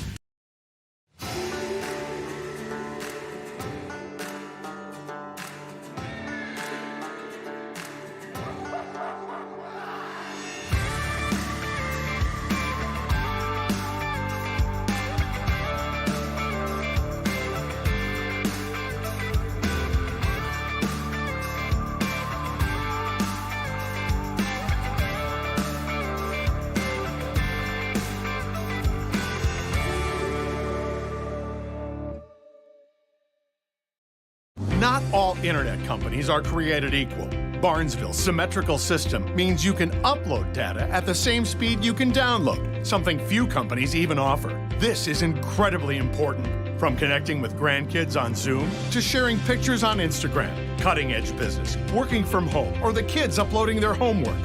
Not all internet companies are created equal. Barnesville's symmetrical system means you can upload data at the same speed you can download, something few companies even offer. This is incredibly important. From connecting with grandkids on Zoom to sharing pictures on Instagram, cutting-edge business, working from home, or the kids uploading their homework.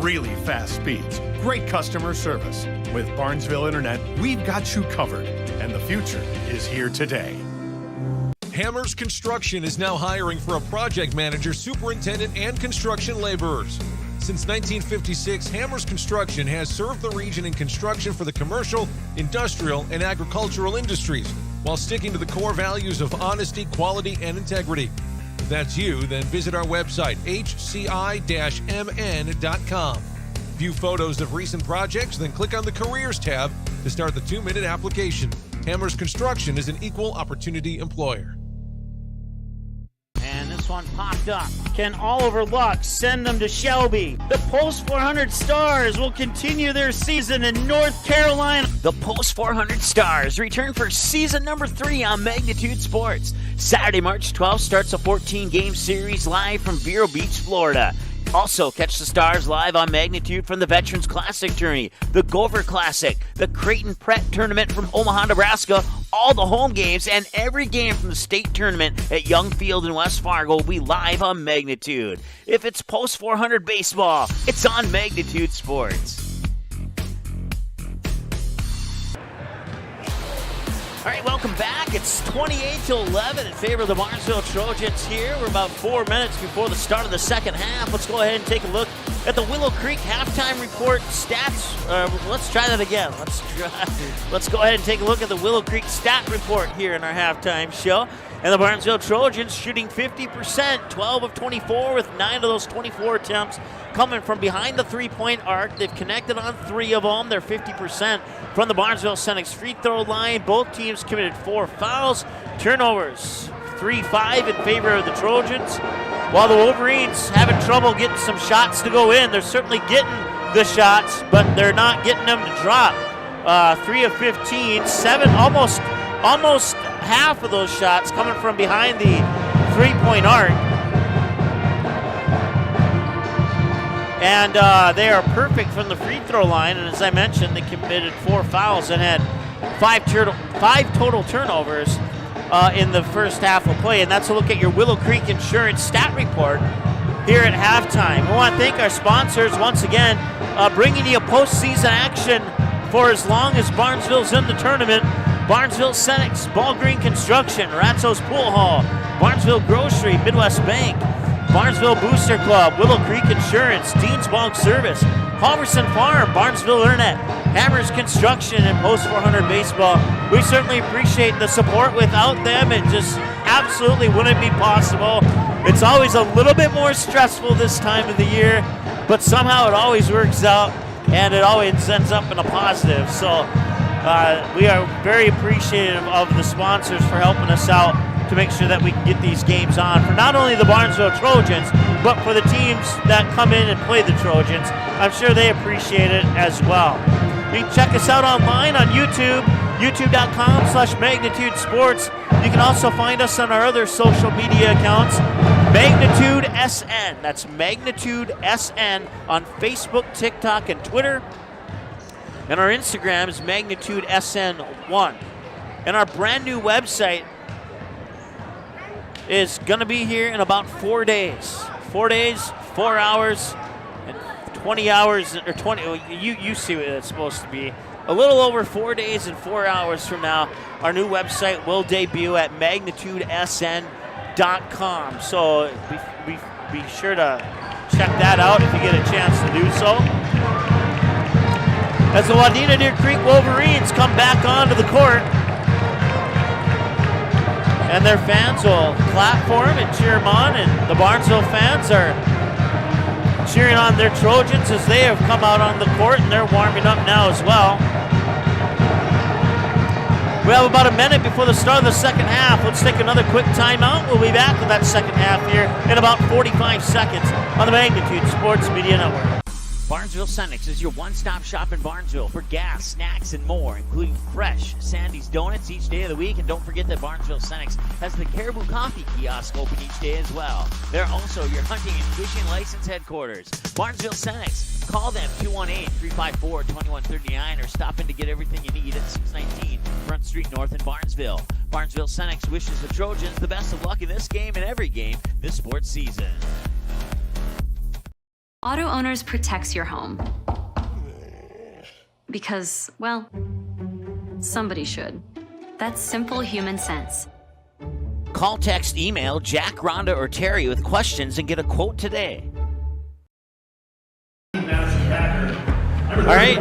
Really fast speeds, great customer service. With Barnesville Internet, we've got you covered, and the future is here today. Hammers Construction is now hiring for a project manager, superintendent, and construction laborers. Since 1956, Hammers Construction has served the region in construction for the commercial, industrial, and agricultural industries, while sticking to the core values of honesty, quality, and integrity. If that's you, then visit our website, hci-mn.com. View photos of recent projects, then click on the Careers tab to start the 2-minute application. Hammers Construction is an equal opportunity employer. And this one popped up. Can Oliver Luck send them to Shelby? The Post 400 Stars will continue their season in North Carolina. The Post 400 Stars return for season number 3 on Magnitude Sports. Saturday, March 12th starts a 14-game series live from Vero Beach, Florida. Also, catch the Stars live on Magnitude from the Veterans Classic Tourney, the Gopher Classic, the Creighton Pret Tournament from Omaha, Nebraska, all the home games, and every game from the state tournament at Young Field in West Fargo will be live on Magnitude. If it's Post 400 baseball, it's on Magnitude Sports. All right, welcome back. It's 28-11 in favor of the Barnesville Trojans here. We're about 4 minutes before the start of the second half. Let's go ahead and take a look at the Willow Creek halftime report stats. Let's try that again. Let's go ahead and take a look at the Willow Creek stat report here in our halftime show. And the Barnesville Trojans shooting 50%, 12 of 24 with 9 of those 24 attempts coming from behind the three-point arc. They've connected on 3 of them. They're 50% from the Barnesville Senex free throw line. Both teams committed 4 fouls. Turnovers 3-5 in favor of the Trojans. While the Wolverines having trouble getting some shots to go in, they're certainly getting the shots, but they're not getting them to drop. 3 of 15, 7, almost half of those shots coming from behind the three-point arc. And they are perfect from the free throw line. And as I mentioned, they committed 4 fouls and had 5 total turnovers in the first half of play. And that's a look at your Willow Creek Insurance stat report here at halftime. We want to thank our sponsors once again, bringing you postseason action for as long as Barnesville's in the tournament. Barnesville Senex, Ball Green Construction, Ratzo's Pool Hall, Barnesville Grocery, Midwest Bank, Barnesville Booster Club, Willow Creek Insurance, Dean's Bulk Service, Halverson Farm, Barnesville Internet, Hammers Construction, and Post 400 Baseball. We certainly appreciate the support. Without them, it just absolutely wouldn't be possible. It's always a little bit more stressful this time of the year, but somehow it always works out, and it always ends up in a positive. So we are very appreciative of the sponsors for helping us out to make sure that we can get these games on for not only the Barnesville Trojans, but for the teams that come in and play the Trojans. I'm sure they appreciate it as well. You can check us out online on YouTube, youtube.com/Magnitude Sports. You can also find us on our other social media accounts, Magnitude SN. That's Magnitude SN on Facebook, TikTok, and Twitter. And our Instagram is Magnitude SN1. And our brand new website is going to be here in about 4 days. 4 days, 4 hours, and 20 hours, or 20, you see what it's supposed to be. A little over 4 days and 4 hours from now, our new website will debut at magnitudesn.com. So be sure to check that out if you get a chance to do so. As the Wadena Deer Creek Wolverines come back onto the court, and their fans will clap for them and cheer them on, and the Barnesville fans are cheering on their Trojans as they have come out on the court, and they're warming up now as well. We have about a minute before the start of the second half. Let's take another quick timeout. We'll be back with that second half here in about 45 seconds on the Magnitude Sports Media Network. Barnesville Senex is your one-stop shop in Barnesville for gas, snacks, and more, including fresh Sandy's Donuts each day of the week. And don't forget that Barnesville Senex has the Caribou Coffee kiosk open each day as well. They're also your hunting and fishing license headquarters. Barnesville Senex. Call them 218-354-2139 or stop in to get everything you need at 619 Front Street North in Barnesville. Barnesville Senex wishes the Trojans the best of luck in this game and every game this sports season. Auto Owners protects your home. Because, well, somebody should. That's simple human sense. Call, text, email Jack, Rhonda, or Terry with questions and get a quote today. All right.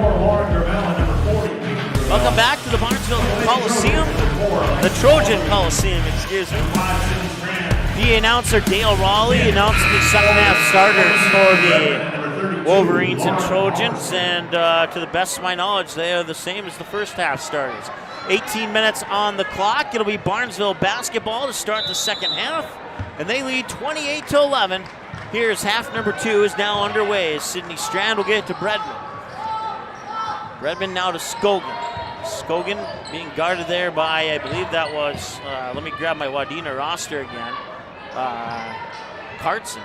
Welcome back to the Barnesville Coliseum. The Trojan Coliseum, excuse me. The announcer, Dale Raleigh, announced the second half starters for the Wolverines and Trojans, and to the best of my knowledge, they are the same as the first half starters. 18 minutes on the clock. It'll be Barnesville basketball to start the second half, and they lead 28-11. Here's half number 2 is now underway as Sydney Strand will get it to Bredman. Bredman now to Scogan. Scogan being guarded there by, I believe that was, let me grab my Wadena roster again, Cartson.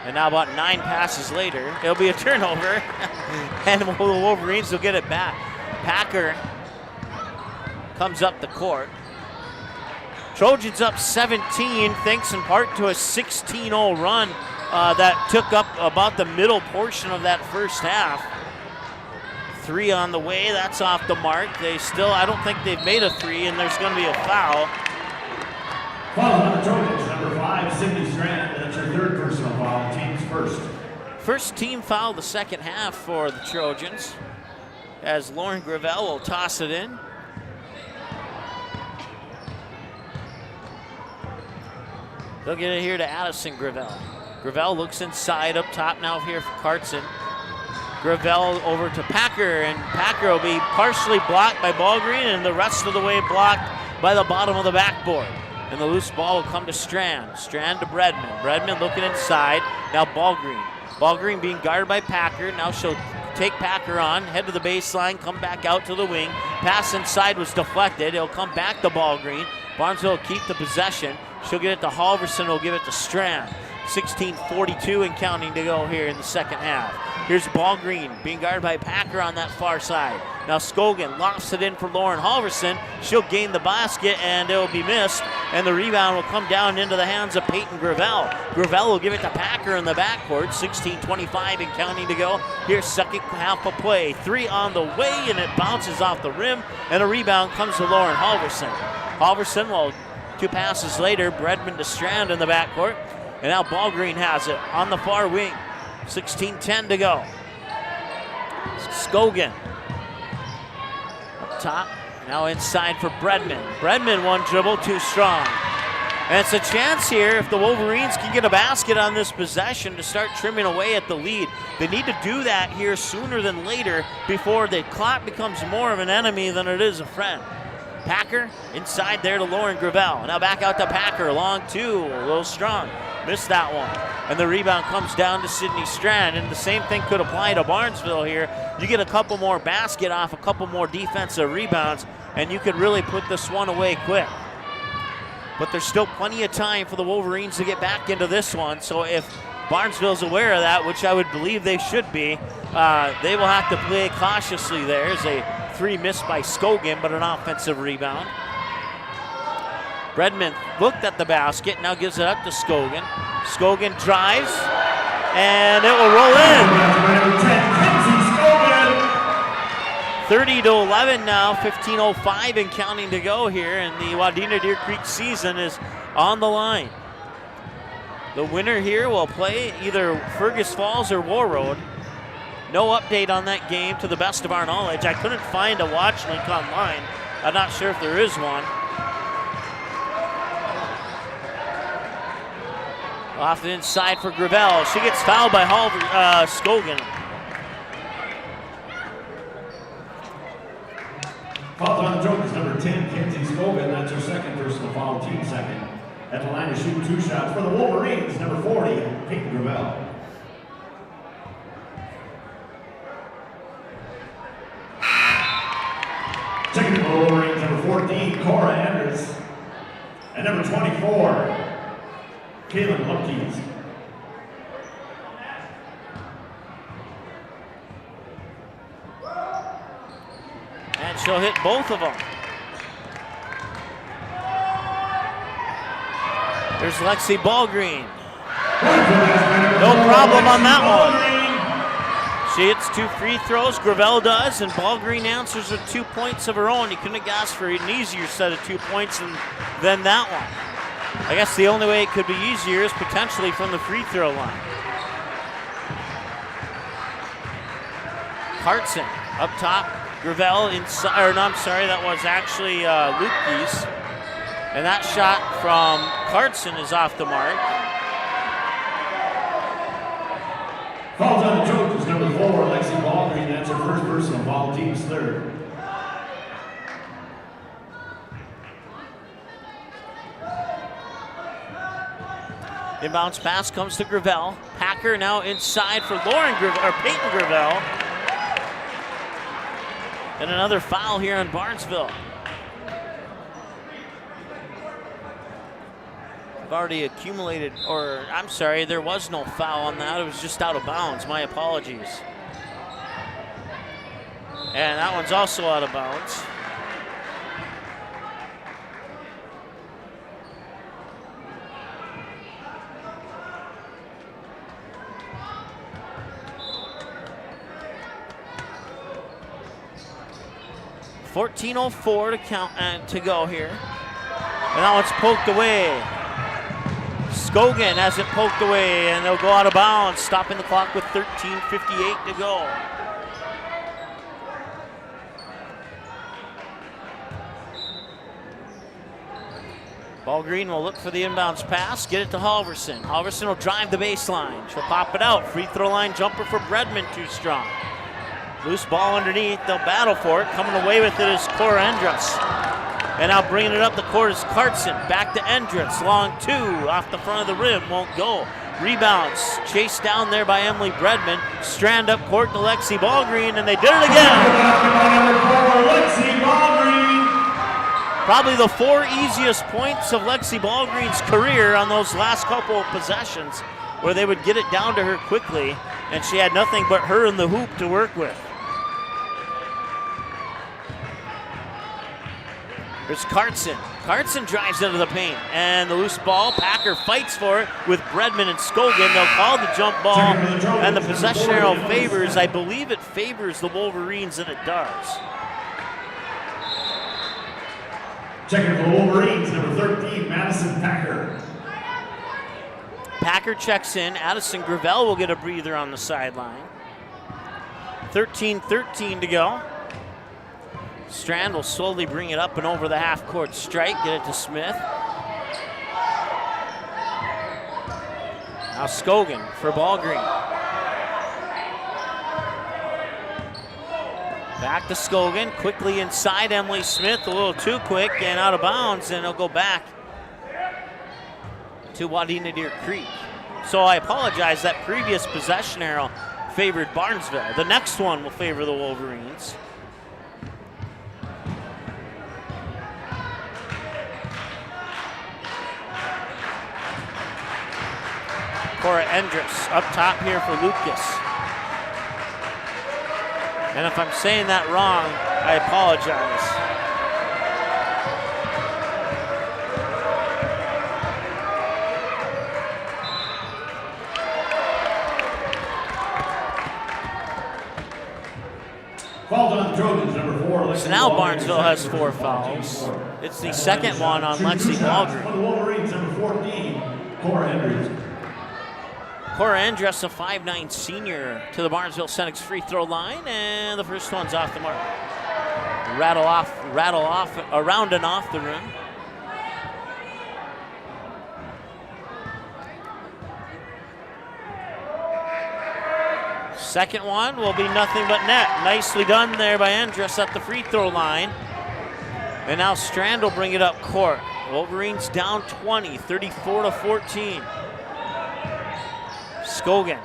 And now about 9 passes later, it'll be a turnover, and the Wolverines will get it back. Packer comes up the court. Trojans up 17, thanks in part to a 16-0 run that took up about the middle portion of that first half. 3 on the way, that's off the mark. They still, I don't think they've made a 3, and there's going to be a foul. Foul on the Trojans, number 5, Sydney Strand. That's your third personal foul, team's first. First team foul the second half for the Trojans, as Lauren Gravel will toss it in. They'll get it here to Addison Gravel. Gravel looks inside up top now here for Cartson. Gravel over to Packer, and Packer will be partially blocked by Ballgreen and the rest of the way blocked by the bottom of the backboard. And the loose ball will come to Strand. Strand to Bredman. Bredman looking inside. Now Ballgreen. Ballgreen being guarded by Packer. Now she'll take Packer on, head to the baseline, come back out to the wing. Pass inside was deflected. It'll come back to Ballgreen. Barnesville will keep the possession. She'll get it to Halverson, will give it to Strand. 16:42 and counting to go here in the second half. Here's Ballgreen being guarded by Packer on that far side. Now Scogan lofts it in for Lauren Halverson. She'll gain the basket and it will be missed. And the rebound will come down into the hands of Peyton Gravel. Gravel will give it to Packer in the backcourt. 16:25 and counting to go. Here's second half of play. 3 on the way and it bounces off the rim. And a rebound comes to Lauren Halverson. Halverson will 2 passes later, Bredman to Strand in the backcourt. And now Ballgreen has it on the far wing. 16:10 to go. Scogan up top, now inside for Bredman. Bredman one dribble, too strong. And it's a chance here if the Wolverines can get a basket on this possession to start trimming away at the lead. They need to do that here sooner than later before the clock becomes more of an enemy than it is a friend. Packer inside there to Lauren Gravel. Now back out to Packer, long 2, a little strong. Missed that one. And the rebound comes down to Sydney Strand. And the same thing could apply to Barnesville here. You get a couple more basket off, a couple more defensive rebounds, and you could really put this one away quick. but there's still plenty of time for the Wolverines to get back into this one. So if Barnesville's aware of that, which I would believe they should be, they will have to play cautiously. There's a 3 missed by Scogan, but an offensive rebound. Redmond looked at the basket, now gives it up to Scogan. Scogan drives, and it will roll in. 30-11 now, 15:05 and counting to go here, and the Wadena Deer Creek season is on the line. The winner here will play either Fergus Falls or Warroad. No update on that game to the best of our knowledge. I couldn't find a watch link online. I'm not sure if there is one. Off the inside for Gravel. She gets fouled by Scogan. Foul on the Trojans, number 10, Kenzie Scogan. That's her second personal foul, team second. At the line to shoot 2 shots for the Wolverines, number 40, Peyton Gravel. Second for the Wolverines, number 14, Cora Andrus. And number 24, Kaylin Lumpkins. And she'll hit both of them. There's Lexi Ballgreen. No problem on that one. She hits 2 free throws, Gravel does, and Ballgreen answers with 2 points of her own. You couldn't have asked for an easier set of 2 points than that one. I guess the only way it could be easier is potentially from the free throw line. Hartson up top, Gravel inside, or no, I'm sorry, that was actually Lupke's. And that shot from Cartson is off the mark. Fouls on the Trojans, number 4, Lexi Ballgreen. That's her first personal foul, team's third. Inbounds pass comes to Gravel. Packer now inside for Peyton Gravel. And another foul here on Barnesville. I've already accumulated, or I'm sorry, there was no foul on that. It was just out of bounds. My apologies. And that one's also out of bounds. .14:04 to count and to go here. And that one's poked away. Scogan has it poked away, and they'll go out of bounds, stopping the clock with 13:58 to go. Ballgreen will look for the inbounds pass, get it to Halverson. Halverson will drive the baseline. She'll pop it out. Free throw line jumper for Bredman, too strong. Loose ball underneath, they'll battle for it. Coming away with it is Cora Endress. And now bringing it up the court is Cartson. Back to Endress, long 2, off the front of the rim, won't go. Rebounds, chased down there by Emily Bredman. Strand up court to Lexi Ballgreen, and they did it again. Lexi Ballgreen. Probably the 4 easiest points of Lexi Ballgreen's career on those last couple of possessions, where they would get it down to her quickly, and she had nothing but her in the hoop to work with. There's Cartson. Cartson drives into the paint, and the loose ball, Packer fights for it with Bredman and Scogan. They'll call the jump ball, and the possession arrow favors, I believe it favors the Wolverines, and it does. Checking for the Wolverines, number 13, Madison Packer. Packer checks in. Addison Gravel will get a breather on the sideline. 13:13 to go. Strand will slowly bring it up and over the half-court strike, get it to Smith. Now Scogan for Ballgreen. Back to Scogan, quickly inside Emily Smith, a little too quick and out of bounds, and it'll go back to Wadena Deer Creek. So I apologize, that previous possession arrow favored Barnesville. The next one will favor the Wolverines. Cora Endress. Up top here for Lucas. And if I'm saying that wrong, I apologize. Fouls on Trojans, number 4. So now Barnesville has 4 fouls. It's the second one on Lexi Ballgreen. For the Wolverines, number 14, Cora Hendricks. Cora Endress, a 5'9" senior, to the Barnesville Senex free throw line, and the first one's off the mark. Rattle off, around and off the rim. Second one will be nothing but net. Nicely done there by Endress at the free throw line. And now Strand will bring it up court. Wolverines down 20, 34-14. Scogan.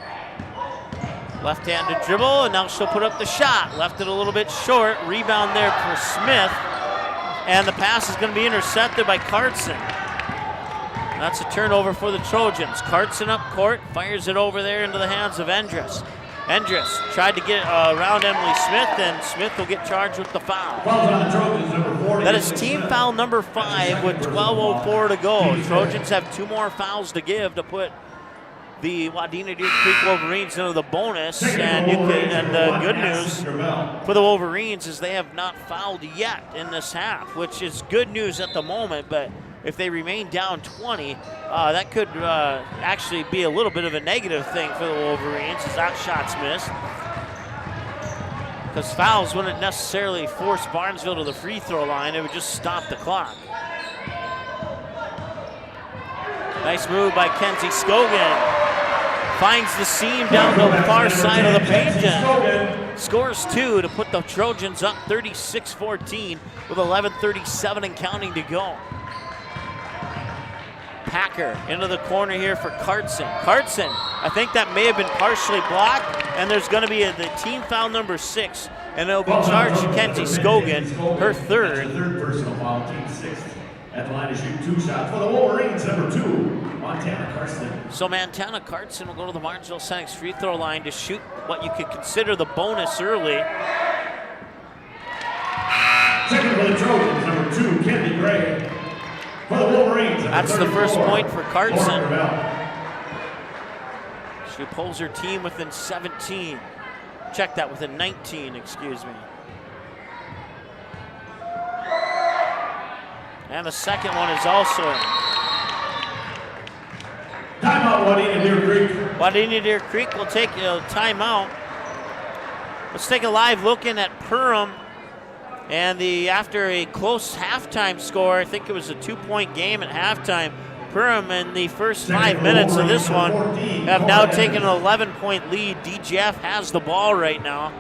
Left-handed dribble, and now she'll put up the shot. Left it a little bit short. Rebound there for Smith. And the pass is going to be intercepted by Cartson. That's a turnover for the Trojans. Cartson up court, fires it over there into the hands of Endress. Endress tried to get around Emily Smith, and Smith will get charged with the foul. That is team foul number 5 with 12:04 to go. Trojans have 2 more fouls to give to put the Wadena Deer Creek Wolverines into the bonus. And the good news for the Wolverines is they have not fouled yet in this half, which is good news at the moment, but if they remain down 20, that could actually be a little bit of a negative thing for the Wolverines as that shot's missed. Because fouls wouldn't necessarily force Barnesville to the free throw line, it would just stop the clock. Nice move by Kenzie Scogan. Finds the seam down the far side of the paint and scores 2 to put the Trojans up 36-14 with 11:37 and counting to go. Packer into the corner here for Cartson. Cartson, I think that may have been partially blocked, and there's going to be the team foul number 6, and it'll be charged to Kenzie Scogan, her third. Third personal foul, team 6. At the line to shoot 2 shots for the Wolverines, number 2, Montana Carson. So Montana Carson will go to the Barnesville Senex free throw line to shoot what you could consider the bonus early. Second for the Trojans, number 2, Kendi Gray. For the Wolverines, that's the first point for Carson. She pulls her team within 17. Check that, within 19, excuse me. And the second one is also in. Timeout, Wadena Deer Creek. Wadena Deer Creek will take a timeout. Let's take a live look in at Perham. And after a close halftime score, I think it was a 2-point game at halftime, Perham in the first 5 minutes of this one have now taken an 11-point lead. DGF has the ball right now.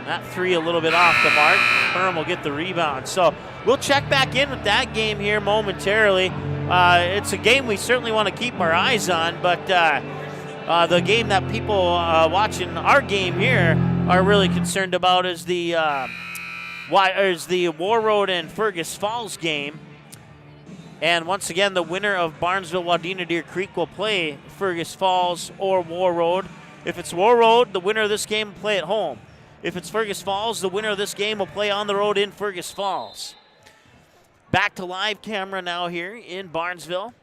That 3 a little bit off the mark. Perham will get the rebound. So we'll check back in with that game here momentarily. It's a game we certainly want to keep our eyes on, but the game that people watching our game here are really concerned about is the Warroad and Fergus Falls game. And once again, the winner of Barnesville-Wadena Deer Creek will play Fergus Falls or Warroad. If it's Warroad, the winner of this game will play at home. If it's Fergus Falls, the winner of this game will play on the road in Fergus Falls. Back to live camera now here in Barnesville.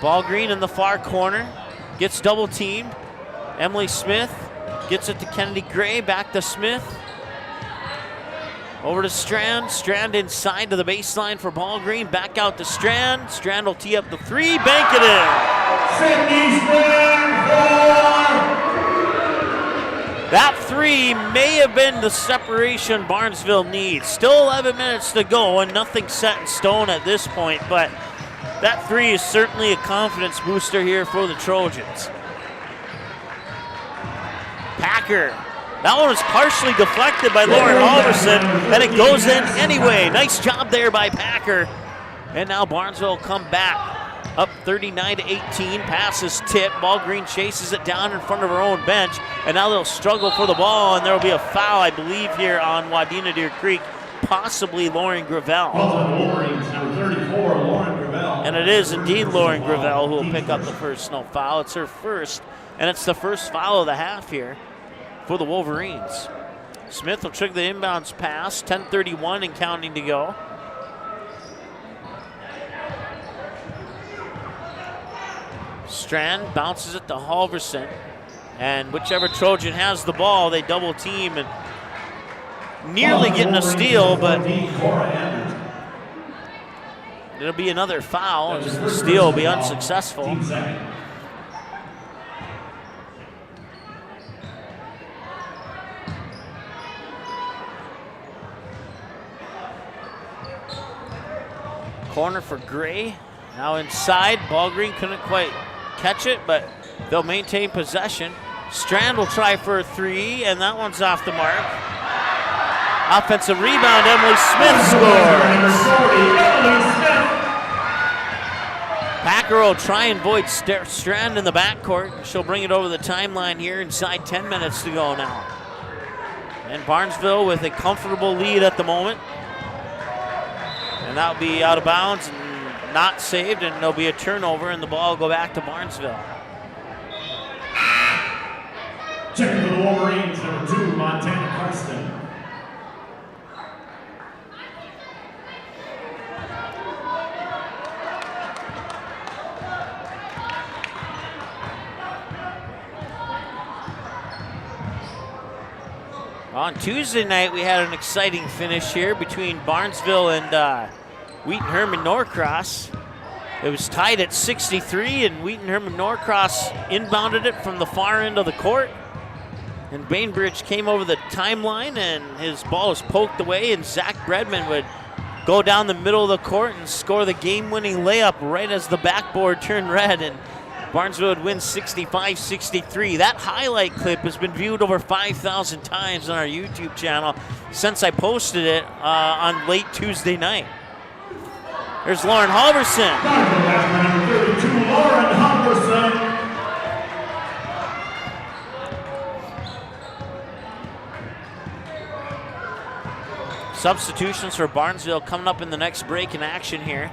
Ballgreen in the far corner, gets double teamed. Emily Smith gets it to Kennedy Gray, back to Smith. Over to Strand, Strand inside to the baseline for Ballgreen, back out to Strand. Strand will tee up the 3, bank it in. Sydney Strand, 4. That 3 may have been the separation Barnesville needs. Still 11 minutes to go and nothing set in stone at this point, but that 3 is certainly a confidence booster here for the Trojans. Packer. That one was partially deflected by Lauren Halverson, and it goes in anyway. Nice job there by Packer. And now Barnesville will come back up 39-18. Pass is tipped. Ballgreen chases it down in front of her own bench, and now they'll struggle for the ball, and there will be a foul, I believe, here on Wadena Deer Creek. possibly Lauren Gravel. Wolverines, number 34, Lauren Gravel. And it is indeed Lauren Gravel who will pick up the first snow foul. It's her first, and it's the first foul of the half here for the Wolverines. Smith will trigger the inbounds pass, 10:31 and counting to go. Strand bounces it to Halverson, and whichever Trojan has the ball, they double team and nearly getting a steal, but it'll be another foul. The steal will be unsuccessful. Corner for Gray. Now inside, Ball Green couldn't quite catch it, but they'll maintain possession. Strand will try for a three, and that one's off the mark. Offensive rebound, Emily Smith scores. Packer will try and void Strand in the backcourt. She'll bring it over the timeline here inside 10 minutes to go now. And Barnesville with a comfortable lead at the moment. And that'll be out of bounds and not saved, and there'll be a turnover, and the ball will go back to Barnesville. Checking for the Wolverines, number 2, Montana Karsten. On Tuesday night, we had an exciting finish here between Barnesville and Wheaton Herman Norcross. It was tied at 63, and Wheaton Herman Norcross inbounded it from the far end of the court. And Bainbridge came over the timeline, and his ball was poked away, and Zach Bredman would go down the middle of the court and score the game-winning layup right as the backboard turned red, and Barnesville would win 65-63. That highlight clip has been viewed over 5,000 times on our YouTube channel since I posted it on late Tuesday night. There's Lauren Halverson. Number 32, Lauren Halverson. Substitutions for Barnesville coming up in the next break in action here.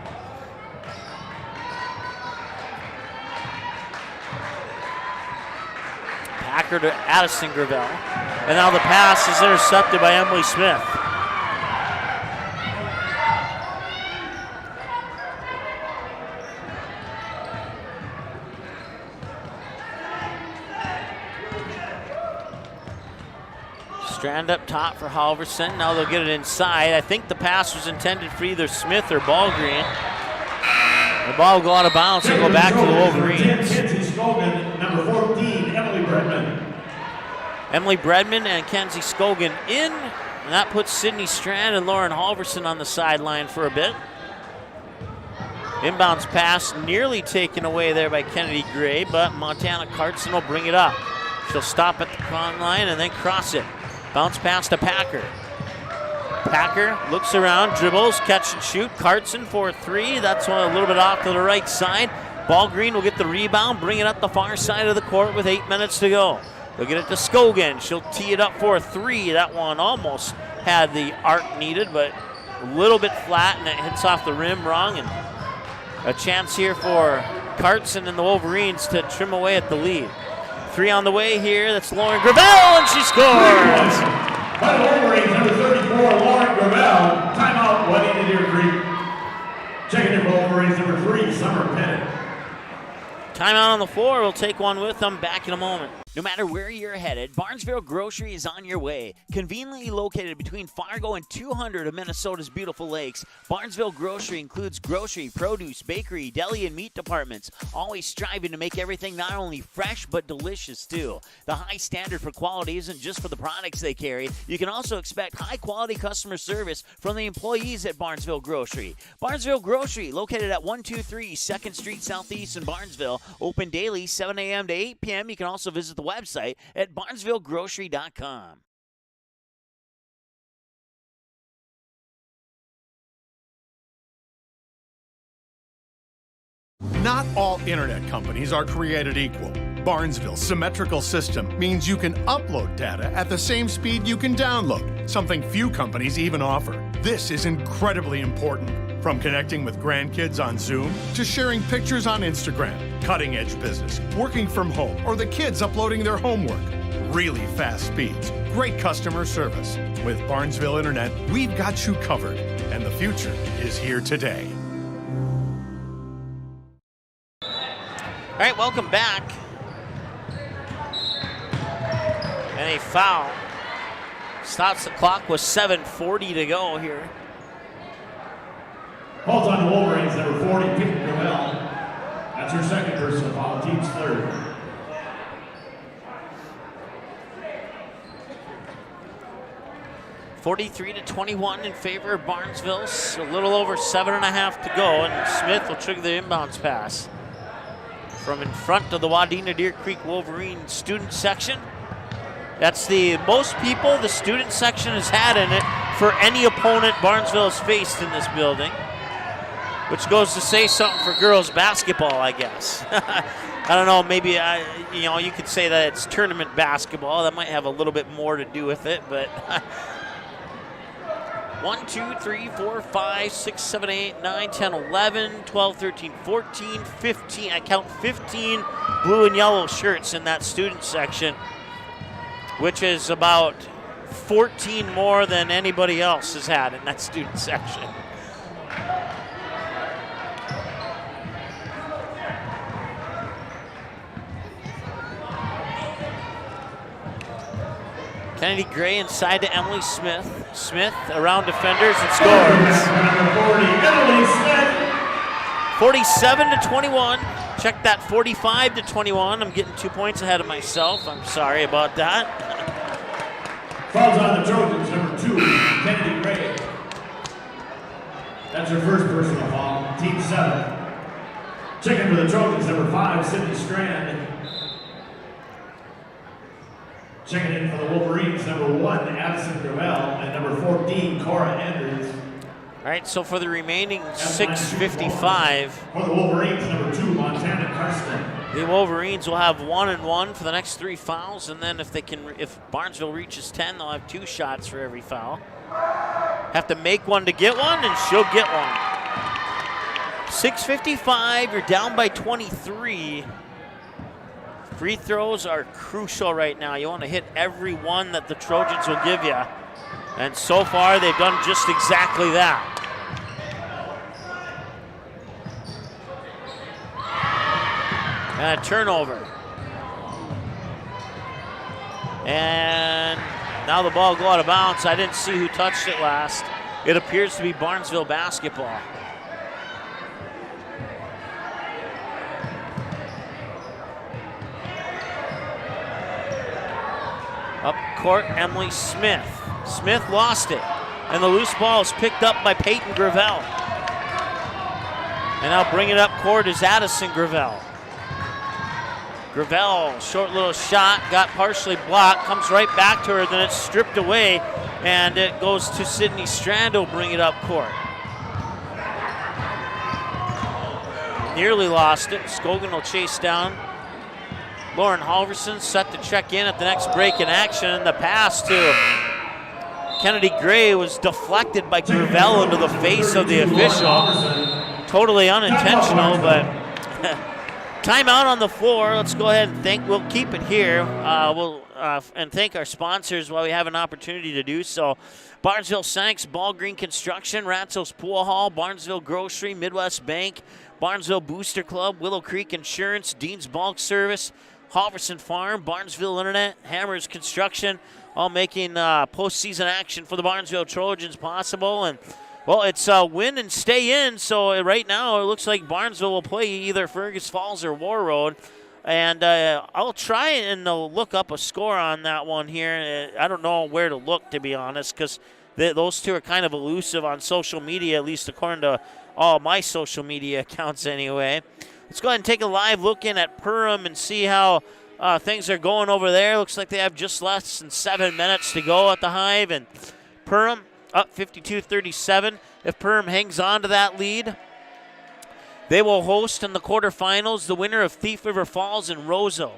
Packer to Addison Gravel. And now the pass is intercepted by Emily Smith. Strand up top for Halverson. Now they'll get it inside. I think the pass was intended for either Smith or Ballgreen. The ball will go out of bounds and go back to the Wolverines. Number 14, Emily Bredman. Emily Bredman and Kenzie Scogan in, and that puts Sydney Strand and Lauren Halverson on the sideline for a bit. Inbounds pass nearly taken away there by Kennedy Gray, but Montana Cartson will bring it up. She'll stop at the front line and then cross it. Bounce pass to Packer. Packer looks around, dribbles, catch and shoot. Cartson for three. That's one a little bit off to the right side. Ball Green will get the rebound, bring it up the far side of the court with 8 minutes to go. They'll get it to Scogan. She'll tee it up for a three. That one almost had the arc needed, but a little bit flat, and it hits off the rim wrong. And a chance here for Cartson and the Wolverines to trim away at the lead. Three on the way here. That's Lauren Gravel, and she scores. By the Wolverines, number 34, Lauren Gravel. Timeout, Wadena Deer Creek. Checking in for Wolverines, number 3, Summer Pettit. Timeout on the floor. We'll take one with them. Back in a moment. No matter where you're headed, Barnesville Grocery is on your way. Conveniently located between Fargo and 200 of Minnesota's beautiful lakes, Barnesville Grocery includes grocery, produce, bakery, deli, and meat departments, always striving to make everything not only fresh but delicious too. The high standard for quality isn't just for the products they carry. You can also expect high-quality customer service from the employees at Barnesville Grocery. Barnesville Grocery, located at 123 2nd Street Southeast in Barnesville, open daily 7 a.m. to 8 p.m. You can also visit the website at barnesvillegrocery.com. Not all internet companies are created equal. Barnesville symmetrical system means you can upload data at the same speed you can download, something few companies even offer. This is incredibly important. From connecting with grandkids on Zoom to sharing pictures on Instagram, cutting edge business, working from home, or the kids uploading their homework. Really fast speeds, great customer service. With Barnesville Internet, we've got you covered, and the future is here today. All right, welcome back. And a foul. Stops the clock with 7:40 to go here. Calls on the Wolverines, number 40, Pete Gravel. That's her second personal foul, team's third. (43-21) in favor of Barnesville. A little over 7.5 to go, and Smith will trigger the inbounds pass from in front of the Wadena Deer Creek Wolverines student section. That's the most people the student section has had in it for any opponent Barnesville has faced in this building, which goes to say something for girls basketball, I guess. I don't know, maybe you could say that it's tournament basketball. That might have a little bit more to do with it, but 1, 2, 3, 4, 5, 6, 7, 8, 9, 10, 11, 12, 13, 14, 15. I count 15 blue and yellow shirts in that student section, which is about 14 more than anybody else has had in that student section. Kennedy Gray inside to Emily Smith. Smith around defenders and scores. Emily Smith. 47-21. Check that, 45-21. I'm getting 2 points ahead of myself. I'm sorry about that. Fouls on the Trojans, number 2, Kennedy Gray. That's her first personal foul, team 7. Checking for the Trojans, number 5, Sydney Strand. Checking in for the Wolverines, number 1, Addison Gravel, and number 14, Cora Andrews. All right, so for the remaining 6:55, for the Wolverines, number 2, Montana Karsten. the Wolverines will have 1 and 1 for the next 3 fouls, and then if Barnesville reaches 10, they'll have 2 shots for every foul. Have to make one to get one, and she'll get one. 6:55, you're down by 23. Free throws are crucial right now. You want to hit every one that the Trojans will give you. And so far, they've done just exactly that. And a turnover. And now the ball will go out of bounds. I didn't see who touched it last. It appears to be Barnesville basketball. Up court, Emily Smith. Smith lost it, and the loose ball is picked up by Peyton Gravel. And now bringing it up court is Addison Gravel. Gravel, short little shot, got partially blocked, comes right back to her, then it's stripped away, and it goes to Sydney Strand, who'll bring it up court. Nearly lost it. Scogan will chase down. Lauren Halverson set to check in at the next break in action. The pass to Kennedy Gray was deflected by Gravel into the face of the official. Totally unintentional, but timeout on the floor. Let's go ahead and we'll keep it here. And thank our sponsors while we have an opportunity to do so. Barnesville Senex, Ball Green Construction, Ratzo's Pool Hall, Barnesville Grocery, Midwest Bank, Barnesville Booster Club, Willow Creek Insurance, Dean's Bulk Service, Halverson Farm, Barnesville Internet, Hammers Construction, all making postseason action for the Barnesville Trojans possible. And, well, it's win and stay in, so right now it looks like Barnesville will play either Fergus Falls or Warroad. And I'll try and look up a score on that one here. I don't know where to look, to be honest, because those two are kind of elusive on social media, at least according to all my social media accounts anyway. Let's go ahead and take a live look in at Perham and see how things are going over there. Looks like they have just less than 7 minutes to go at the Hive, and Perham up 52-37. If Perham hangs on to that lead, they will host in the quarterfinals the winner of Thief River Falls and Roseau.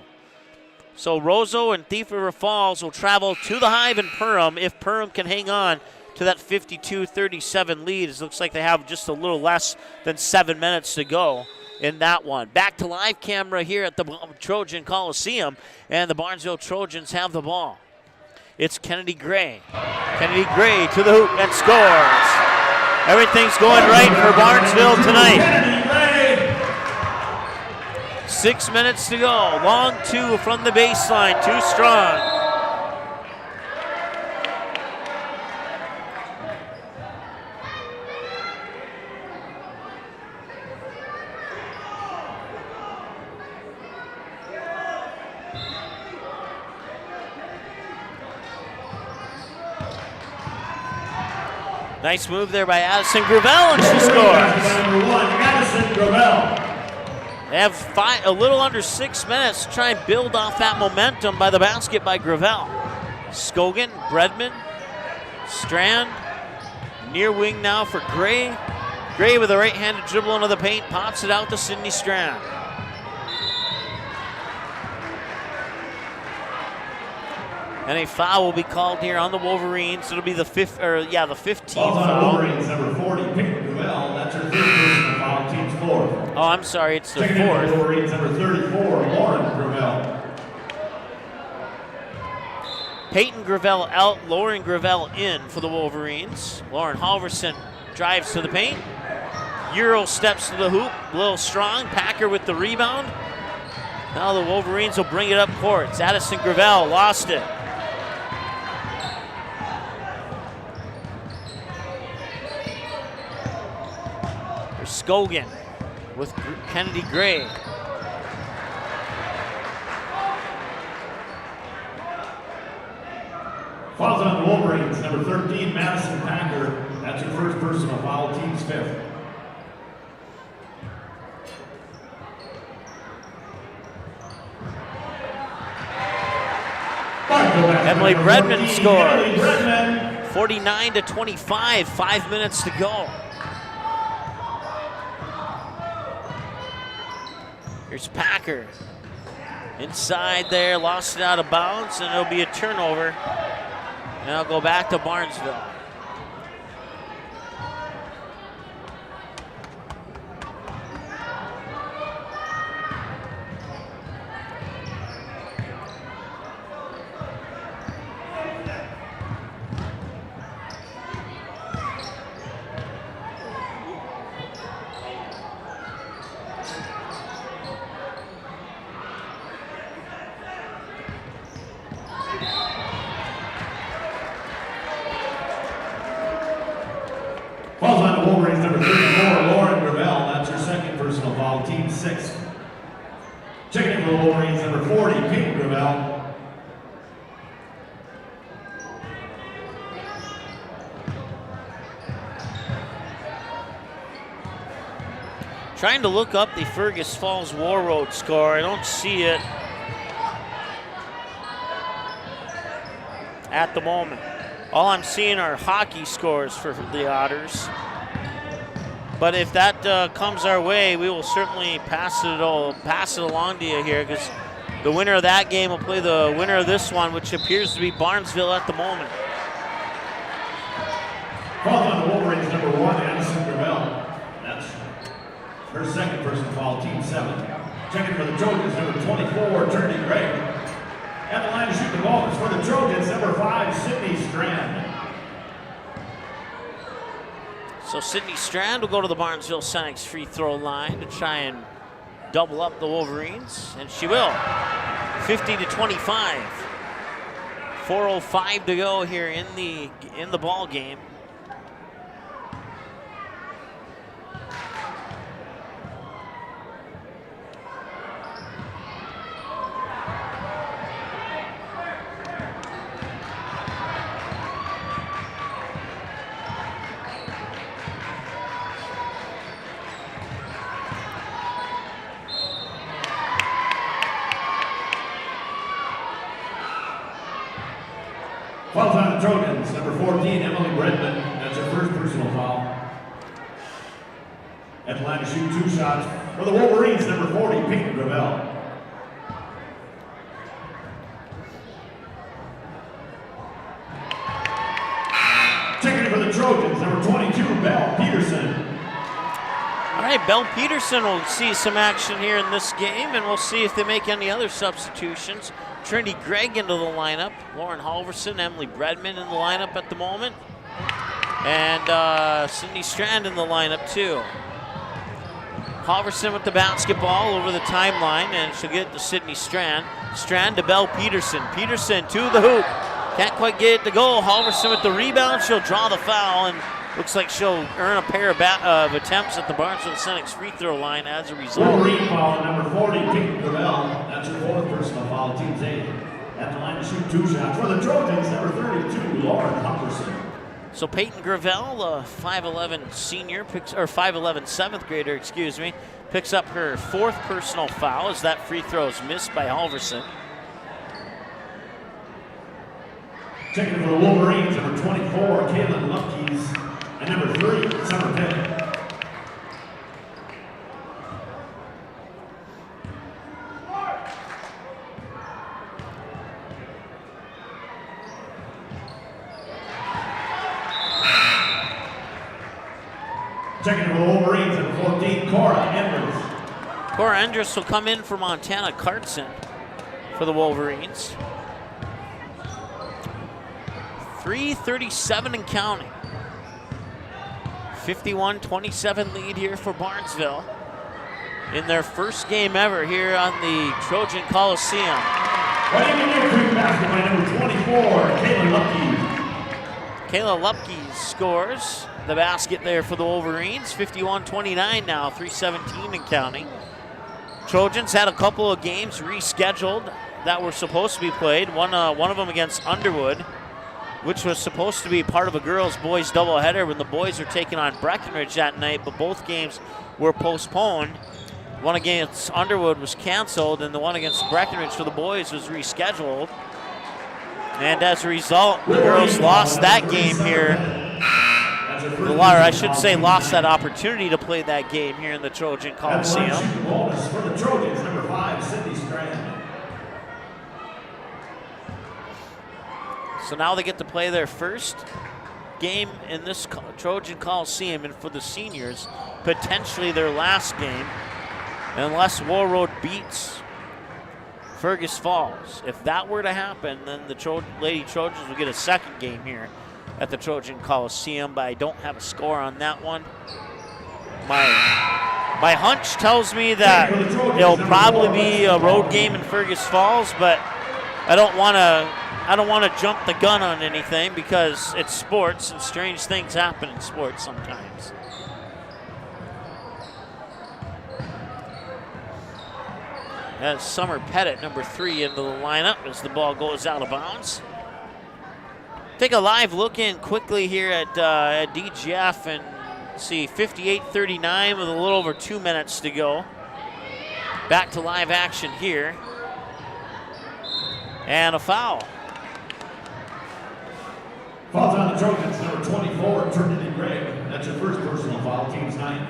So Roseau and Thief River Falls will travel to the Hive in Perham if Perham can hang on to that 52-37 lead. It looks like they have just a little less than 7 minutes to go in that one. Back to live camera here at the Trojan Coliseum, and the Barnesville Trojans have the ball. It's Kennedy Gray. Kennedy Gray to the hoop and scores. Everything's going right for Barnesville tonight. 6 minutes to go. Long two from the baseline, too strong. Nice move there by Addison Gravel, and she scores. Number 1, Addison Gravel. They have a little under 6 minutes to try and build off that momentum by the basket by Gravel. Scogan, Bredman, Strand, near wing now for Gray. Gray with a right-handed dribble into the paint, pops it out to Sydney Strand. And a foul will be called here on the Wolverines. It'll be the 15th foul. Wolverines, number 40, Peyton Gravel. That's her first personal foul, team's fourth. Oh, I'm sorry, it's the Checking fourth. in for Wolverines, number 34, Lauren Gravel. Peyton Gravel out, Lauren Gravel in for the Wolverines. Lauren Halverson drives to the paint. Euro steps to the hoop, a little strong. Packer with the rebound. Now the Wolverines will bring it up court. It's Addison Gravel lost it. There's Scogan with Kennedy Gray. Fouls on the Wolverines, number 13, Madison Packer. That's her first personal foul, team's fifth. Emily Bredman scores. Bredman. 49-25, 5 minutes to go. Here's Packer. Inside there, lost it out of bounds, and it'll be a turnover. And it'll go back to Barnesville. Fouls on the Wolverines, number 34, Lauren Gravel. That's her second personal foul, team sixth. Checking in for the Wolverines, number 40, Peyton Gravel. Trying to look up the Fergus Falls Warroad score. I don't see it at the moment. All I'm seeing are hockey scores for the Otters. But if that comes our way, we will certainly pass it along to you here, because the winner of that game will play the winner of this one, which appears to be Barnesville at the moment. Fouls on the Wolverines, number 1, Addison Gravel. That's her second personal foul, team seventh. Checking for the Trojans, number 24, Trinity Gray. At the line to shoot the ball is for the Trojans, number 5, Sydney Strand. So Sydney Strand will go to the Barnesville Senex free throw line to try and double up the Wolverines, and she will. 50-25. 4:05 to go here in the ball game. Fouls on the Trojans, number 14, Emily Bredman. That's her first personal foul. At the line to shoot 2 shots for the Wolverines, number 40, Peyton Gravel. right, Belle Peterson will see some action here in this game, and we'll see if they make any other substitutions. Trinity Gregg into the lineup. Lauren Halverson, Emily Bredman in the lineup at the moment. And Sydney Strand in the lineup too. Halverson with the basketball over the timeline, and she'll get it to Sydney Strand. Strand to Belle Peterson. Peterson to the hoop. Can't quite get it to go. Halverson with the rebound. She'll draw the foul, and looks like she'll earn a pair of attempts at the Barnesville Senex free throw line as a result. Wolverine foul number 40, Peyton Gravel. That's her fourth personal foul, team's 8. At the line to shoot 2 shots for the Trojans, number 32, Lauren Halverson. So Peyton Gravel, a 5'11 senior, or 5'11 seventh grader, excuse me, picks up her fourth personal foul as that free throw is missed by Halverson. Checking for the Wolverines, number 24, Kaylin Lupkes, and number 3, Summer Pettit. Checking for the Wolverines, number 14, Cora Enders. Cora Enders will come in for Montana Cartson for the Wolverines. 3:37 and counting. 51-27 lead here for Barnesville in their first game ever here on the Trojan Coliseum. Wadena Deer Creek basketball, number 24, Kayla Lupke. Kayla Lupke scores the basket there for the Wolverines. 51-29 now, 3:17 and counting. Trojans had a couple of games rescheduled that were supposed to be played. One of them against Underwood, which was supposed to be part of a girls-boys doubleheader when the boys were taking on Breckenridge that night, but both games were postponed. One against Underwood was canceled, and the one against Breckenridge for the boys was rescheduled. And as a result, the girls lost that game here. I should say lost that opportunity to play that game here in the Trojan Coliseum. Bonus for the Trojans, number 5, Sydney Strand. So now they get to play their first game in this Trojan Coliseum, and for the seniors, potentially their last game, unless Warroad beats Fergus Falls. If that were to happen, then the Lady Trojans will get a second game here at the Trojan Coliseum, but I don't have a score on that one. My hunch tells me that it'll probably be a road game in Fergus Falls, but I don't want to jump the gun on anything because it's sports and strange things happen in sports sometimes. That's Summer Pettit, number 3, into the lineup as the ball goes out of bounds. Take a live look in quickly here at DGF and see 58-39 with a little over 2 minutes to go. Back to live action here. And a foul. Fouls on the Trojans, number 24, Trinity Gregg. That's your first personal foul, team's 9.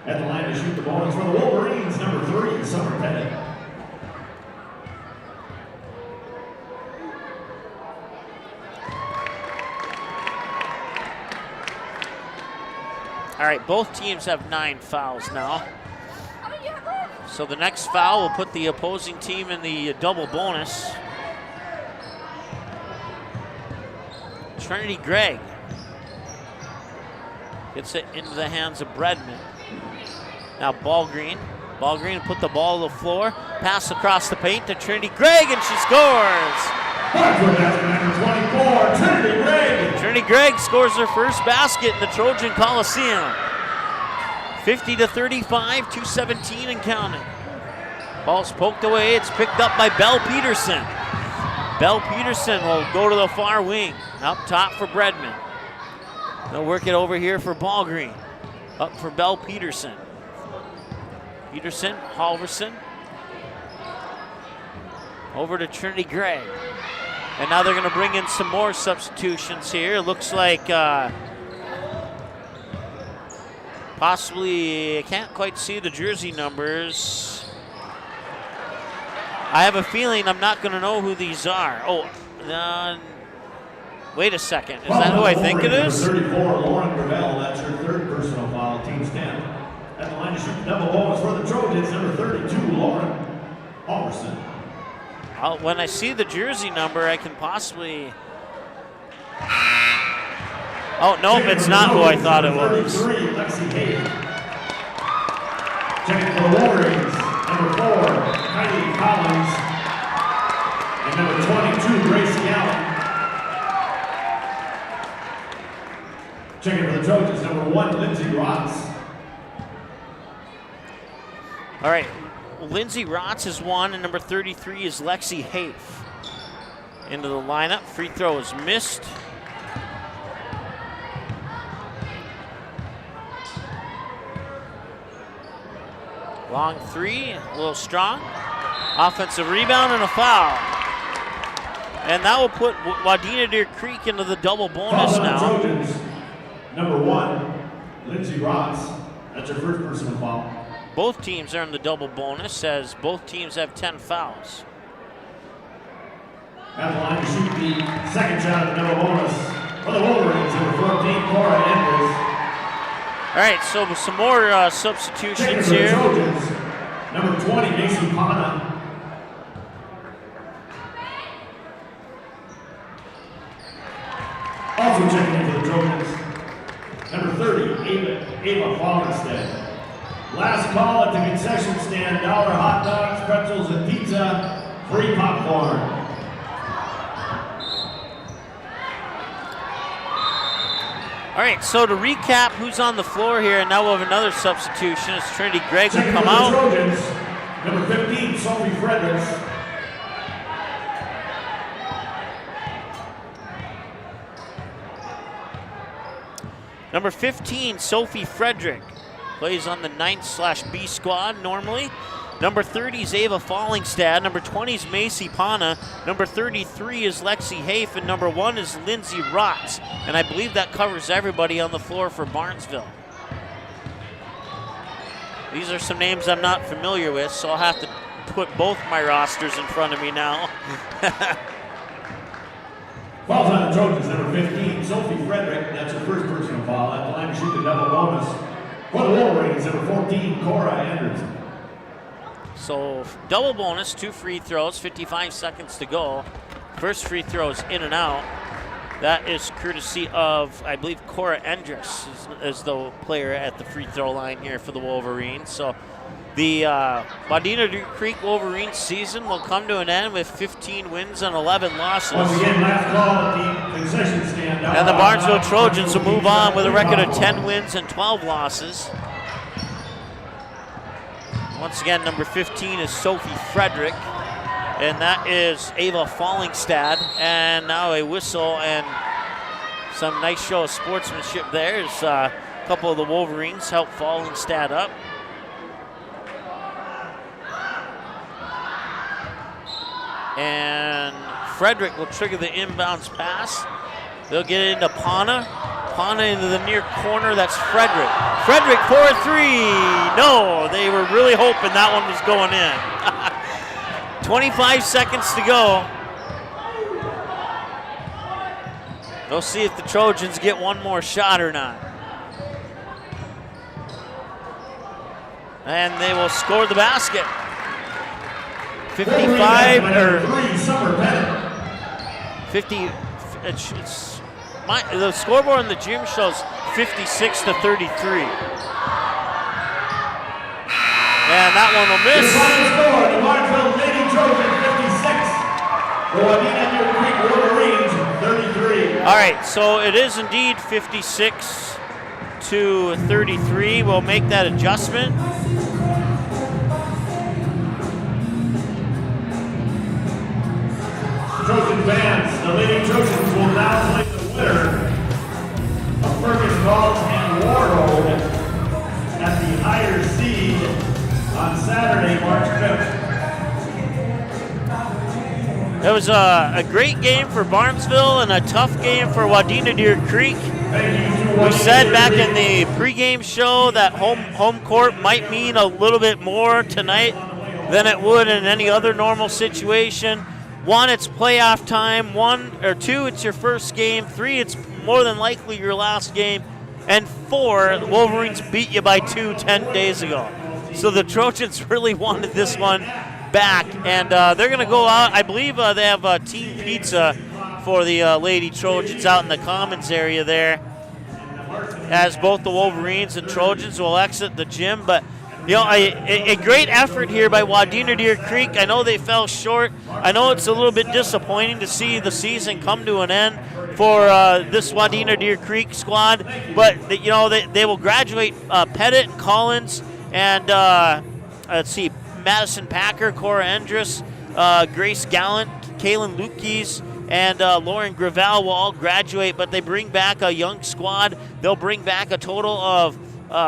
At the line to shoot the bonus for the Wolverines, number 3, Summer Pettit. All right, both teams have 9 fouls now. So the next foul will put the opposing team in the double bonus. Trinity Gregg gets it into the hands of Bredman. Now Ballgreen. Ballgreen put the ball to the floor. Pass across the paint to Trinity Gregg, and she scores. Number 24, Trinity Gregg. Trinity Gregg scores her first basket in the Trojan Coliseum. 50-35, 2:17 and counting. Ball's poked away. It's picked up by Belle Peterson. Belle Peterson will go to the far wing. Up top for Bredman. They'll work it over here for Ballgreen. Up for Belle Peterson. Peterson, Halverson. Over to Trinity Gregg. And now they're going to bring in some more substitutions here. Looks like possibly, I can't quite see the jersey numbers. I have a feeling I'm not going to know who these are. Oh, wait a second. Is that who I think it is? 34, Lauren Gravel. That's her third personal foul, team's 10. At the line to double bonus for the Trojans, number 32, Lauren Almerson. When I see the jersey number, I can possibly... Oh, nope, it's not who I thought it was. 33, Lexi Hayes. Checking for the Wolverines, number 4, Kylie Collins. And number 22, Gracie Allen. Checking for the Trojans, number 1, Lindsay Rotz. All right, Lindsay Rotz is 1, and number 33 is Lexi Hafe. Into the lineup, free throw is missed. Long three, a little strong. Offensive rebound and a foul. And that will put Wadena Deer Creek into the double bonus now. Trojans, number 1, Lindsay Rotz. That's her first personal foul. Both teams are in the double bonus as both teams have 10 fouls. At the line to shoot the second shot of the double bonus for the Wolverines, number 14, Cora Andrews. All right, so with some more substitutions here. Trojans, number 20, Macy Pana. Also checking in for the Trojans, number 30, Ava Fallenstead. Last call at the concession stand, $1 hot dogs, pretzels, and pizza, free popcorn. All right, so to recap who's on the floor here, and now we'll have another substitution as Trinity Gregg will come out. Trojans, number 15, Sophie Fredericks. Number 15, Sophie Frederick, plays on the 9/B squad normally. Number 30 is Ava Fallingstad. Number 20 is Macy Pana. Number 33 is Lexi Hafe. And number 1 is Lindsay Rotz. And I believe that covers everybody on the floor for Barnesville. These are some names I'm not familiar with, so I'll have to put both my rosters in front of me now. Fouls on the Trojans, number 15, Sophie Frederick. That's her first personal foul. At the line to shoot the double bonus for the Wolverines, number 14, Cora Anderson. So double bonus, 2 free throws, 55 seconds to go. First free throw is in and out. That is courtesy of, I believe, Cora Endress is the player at the free throw line here for the Wolverines. So the Wadena Deer Creek Wolverines season will come to an end with 15 wins and 11 losses. Once again, last call at the concession stand. And the Barnesville Trojans will move on with a record of 10 wins and 12 losses. Once again, number 15 is Sophie Frederick, and that is Ava Fallingstad. And now a whistle and some nice show of sportsmanship there as a couple of the Wolverines help Fallingstad up. And Frederick will trigger the inbounds pass. They'll get it into Pana. Pana into the near corner, that's Frederick. Frederick for a 3. No, they were really hoping that one was going in. 25 seconds to go. We'll see if the Trojans get one more shot or not. And they will score the basket. 55 or 50. The scoreboard in the gym shows 56 to 33. And that one will miss. The final score, the Barnesville Lady Trojans 56, the Wadena Deer Creek Wolverines 33. All right, so it is indeed 56 to 33. We'll make that adjustment. Trojan fans, the Lady Trojans will now play the winner of Fergus Falls and Warroad at the higher seed on Saturday, March 5th. It was a great game for Barnesville and a tough game for Wadena Deer Creek. We said back in the pregame show that home court might mean a little bit more tonight than it would in any other normal situation. 1, it's playoff time. 1 or 2, it's your first game. 3, it's more than likely your last game. And 4, the Wolverines beat you by 2 10 days ago. So the Trojans really wanted this one back, and they're going to go out. I believe they have team pizza for the Lady Trojans out in the Commons area there, as both the Wolverines and Trojans will exit the gym. But a great effort here by Wadena Deer Creek. I know they fell short. I know it's a little bit disappointing to see the season come to an end for this Wadena Deer Creek squad, but they will graduate Pettit, Collins, and let's see, Madison Packer, Cora Endress, Grace Gallant, Kaylin Lukes, and Lauren Gravel will all graduate, but they bring back a young squad. They'll bring back a total of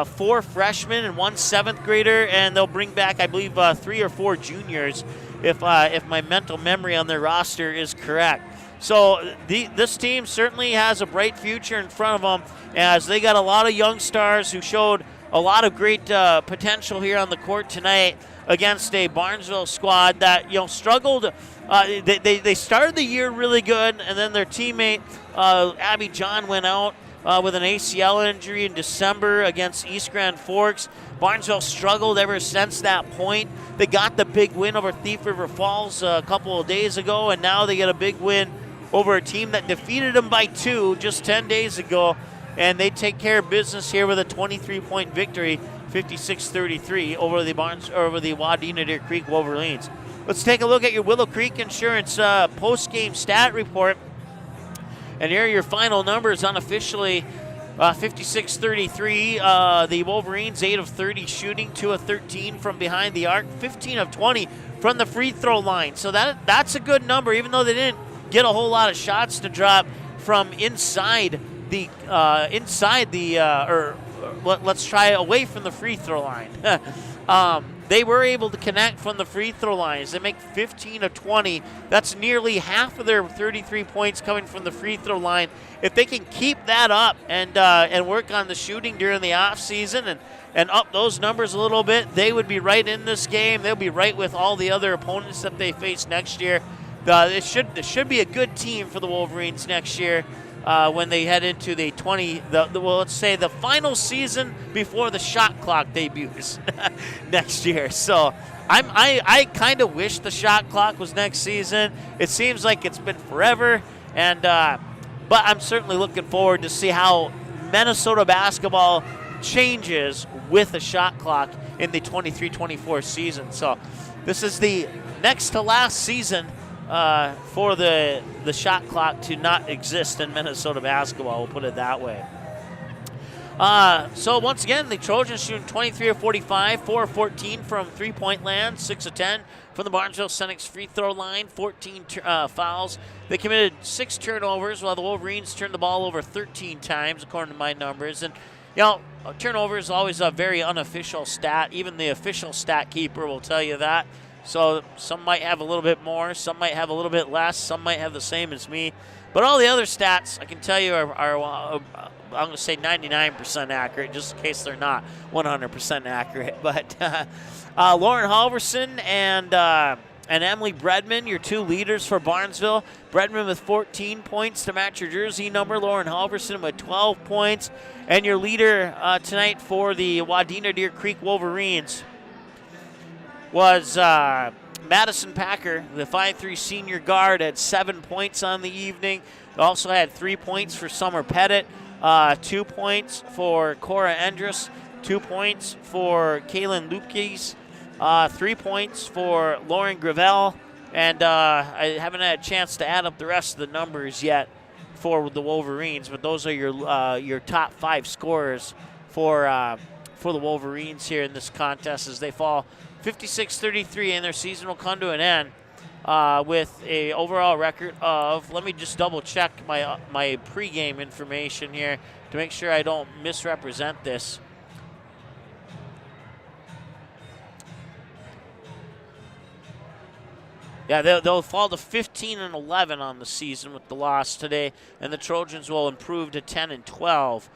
4 freshmen and 1 7th grader, and they'll bring back, I believe, 3 or 4 juniors, if my mental memory on their roster is correct. So this team certainly has a bright future in front of them, as they got a lot of young stars who showed a lot of great potential here on the court tonight against a Barnesville squad that struggled. They started the year really good, and then their teammate Abby John went out with an ACL injury in December against East Grand Forks. Barnesville struggled ever since that point. They got the big win over Thief River Falls a couple of days ago, and now they get a big win over a team that defeated them by 2 just 10 days ago, and they take care of business here with a 23-point victory, 56-33 over the Wadena Deer Creek Wolverines. Let's take a look at your Willow Creek Insurance post-game stat report. And here are your final numbers unofficially. 56-33, the Wolverines 8 of 30 shooting, 2 of 13 from behind the arc, 15 of 20 from the free throw line. So that's a good number, even though they didn't get a whole lot of shots to drop from inside the let's try away from the free throw line. They were able to connect from the free throw lines. They make 15 of 20. That's nearly half of their 33 points coming from the free throw line. If they can keep that up and work on the shooting during the offseason and up those numbers a little bit, they would be right in this game. They'll be right with all the other opponents that they face next year. It should be a good team for the Wolverines next year. When they head into let's say the final season before the shot clock debuts next year. So I kind of wish the shot clock was next season. It seems like it's been forever, and but I'm certainly looking forward to see how Minnesota basketball changes with the shot clock in the 23-24 season. So this is the next to last season for the shot clock to not exist in Minnesota basketball, we'll put it that way. So once again, the Trojans shooting 23 of 45, 4 of 14 from three-point land, 6 of 10 from the Barnesville Senex free throw line, 14 fouls. They committed 6 turnovers, while the Wolverines turned the ball over 13 times, according to my numbers. And turnover is always a very unofficial stat. Even the official stat keeper will tell you that. So some might have a little bit more, some might have a little bit less, some might have the same as me. But all the other stats, I can tell you, are I'm going to say 99% accurate, just in case they're not 100% accurate. But Lauren Halverson and Emily Bredman, your 2 leaders for Barnesville. Bredman with 14 points to match your jersey number. Lauren Halverson with 12 points. And your leader tonight for the Wadena Deer Creek Wolverines was Madison Packer, the 5'3" senior guard, had 7 points on the evening. Also had 3 points for Summer Pettit, 2 points for Cora Endress, 2 points for Kaylin Lukes, 3 points for Lauren Gravel, and I haven't had a chance to add up the rest of the numbers yet for the Wolverines, but those are your top 5 scorers for the Wolverines here in this contest as they fall 56-33, and their season will come to an end with a overall record of, let me just double check my pregame information here to make sure I don't misrepresent this. Yeah, they'll fall to 15-11 on the season with the loss today, and the Trojans will improve to 10-12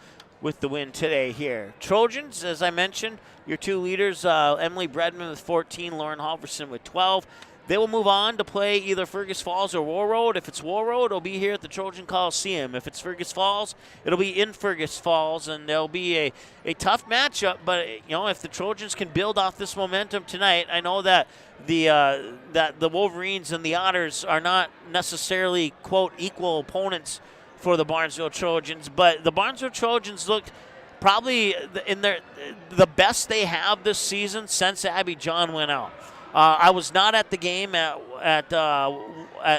with the win today here. Trojans, as I mentioned, your 2 leaders, Emily Bredman with 14, Lauren Halverson with 12. they will move on to play either Fergus Falls or Warroad. If it's Warroad, it'll be here at the Trojan Coliseum. If it's Fergus Falls, it'll be in Fergus Falls, and there'll be a tough matchup. But if the Trojans can build off this momentum tonight, I know that the Wolverines and the Otters are not necessarily quote equal opponents for the Barnesville Trojans, but the Barnesville Trojans looked probably in the best they have this season since Abby John went out. I was not at the game at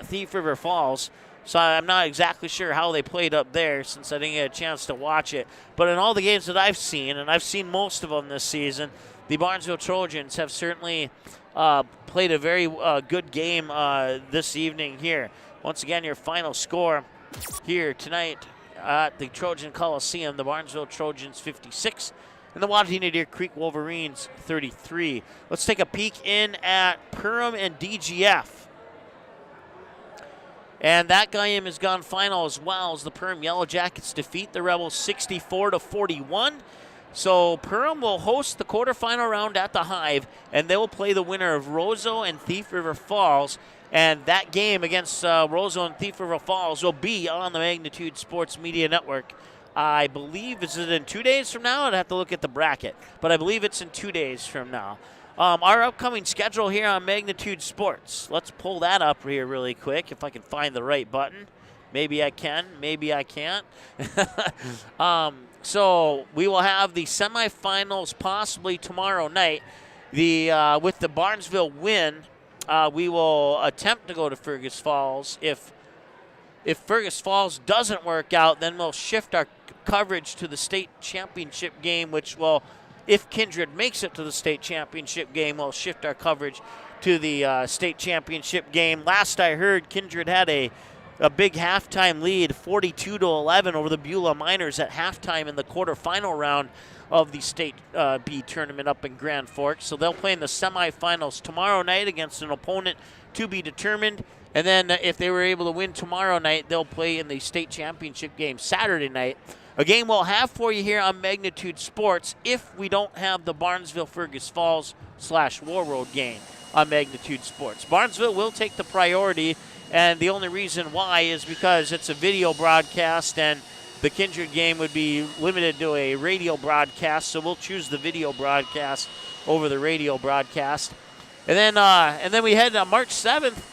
Thief River Falls, so I'm not exactly sure how they played up there since I didn't get a chance to watch it. But in all the games that I've seen, and I've seen most of them this season, the Barnesville Trojans have certainly played a very good game this evening here. Once again, your final score here tonight at the Trojan Coliseum, the Barnesville Trojans 56 and the Wadena Deer Creek Wolverines 33. Let's take a peek in at Perham and DGF. And that game has gone final as well as the Perham Yellow Jackets defeat the Rebels 64-41. So Perham will host the quarterfinal round at the Hive, and they will play the winner of Roseau and Thief River Falls. And that game against Roseau and Thief River Falls will be on the Magnitude Sports Media Network. I believe, is it in 2 days from now? I'd have to look at the bracket, but I believe it's in 2 days from now. Our upcoming schedule here on Magnitude Sports. Let's pull that up here really quick if I can find the right button. Maybe I can, maybe I can't. So we will have the semifinals possibly tomorrow night. With the Barnesville win, we will attempt to go to Fergus Falls. If Fergus Falls doesn't work out, then we'll shift our coverage to the state championship game, which will, if Kindred makes it to the state championship game, we'll shift our coverage to the state championship game. Last I heard, Kindred had a big halftime lead, 42-11 over the Beulah Miners at halftime in the quarterfinal round of the State B tournament up in Grand Forks. So they'll play in the semifinals tomorrow night against an opponent to be determined. And then if they were able to win tomorrow night, they'll play in the state championship game Saturday night. A game we'll have for you here on Magnitude Sports if we don't have the Barnesville-Fergus Falls/Warroad game on Magnitude Sports. Barnesville will take the priority, and the only reason why is because it's a video broadcast and the Kindred game would be limited to a radio broadcast, so we'll choose the video broadcast over the radio broadcast. And then we head on March 7th.